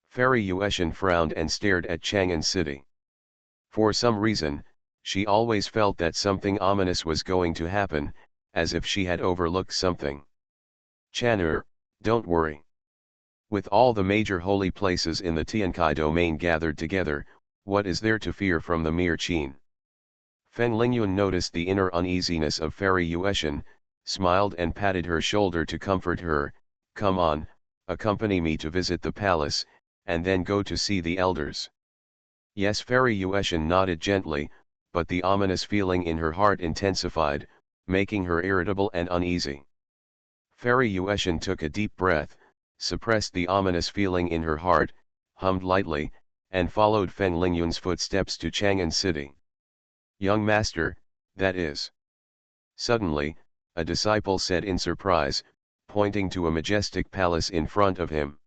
Fairy Yuetian frowned and stared at Chang'an City. For some reason, she always felt that something ominous was going to happen, as if she had overlooked something. "Chanur, don't worry. With all the major holy places in the Tiankai domain gathered together, what is there to fear from the mere Qin?" Fen Lingyun noticed the inner uneasiness of Fairy Yuetian, smiled and patted her shoulder to comfort her. "Come on, accompany me to visit the palace, and then go to see the elders." Yes, Fairy Yuetian nodded gently, but the ominous feeling in her heart intensified, making her irritable and uneasy. Fairy Yuetian took a deep breath, suppressed the ominous feeling in her heart, hummed lightly, and followed Fen Lingyun's footsteps to Chang'an City. "Young master, that is." Suddenly, a disciple said in surprise, pointing to a majestic palace in front of him.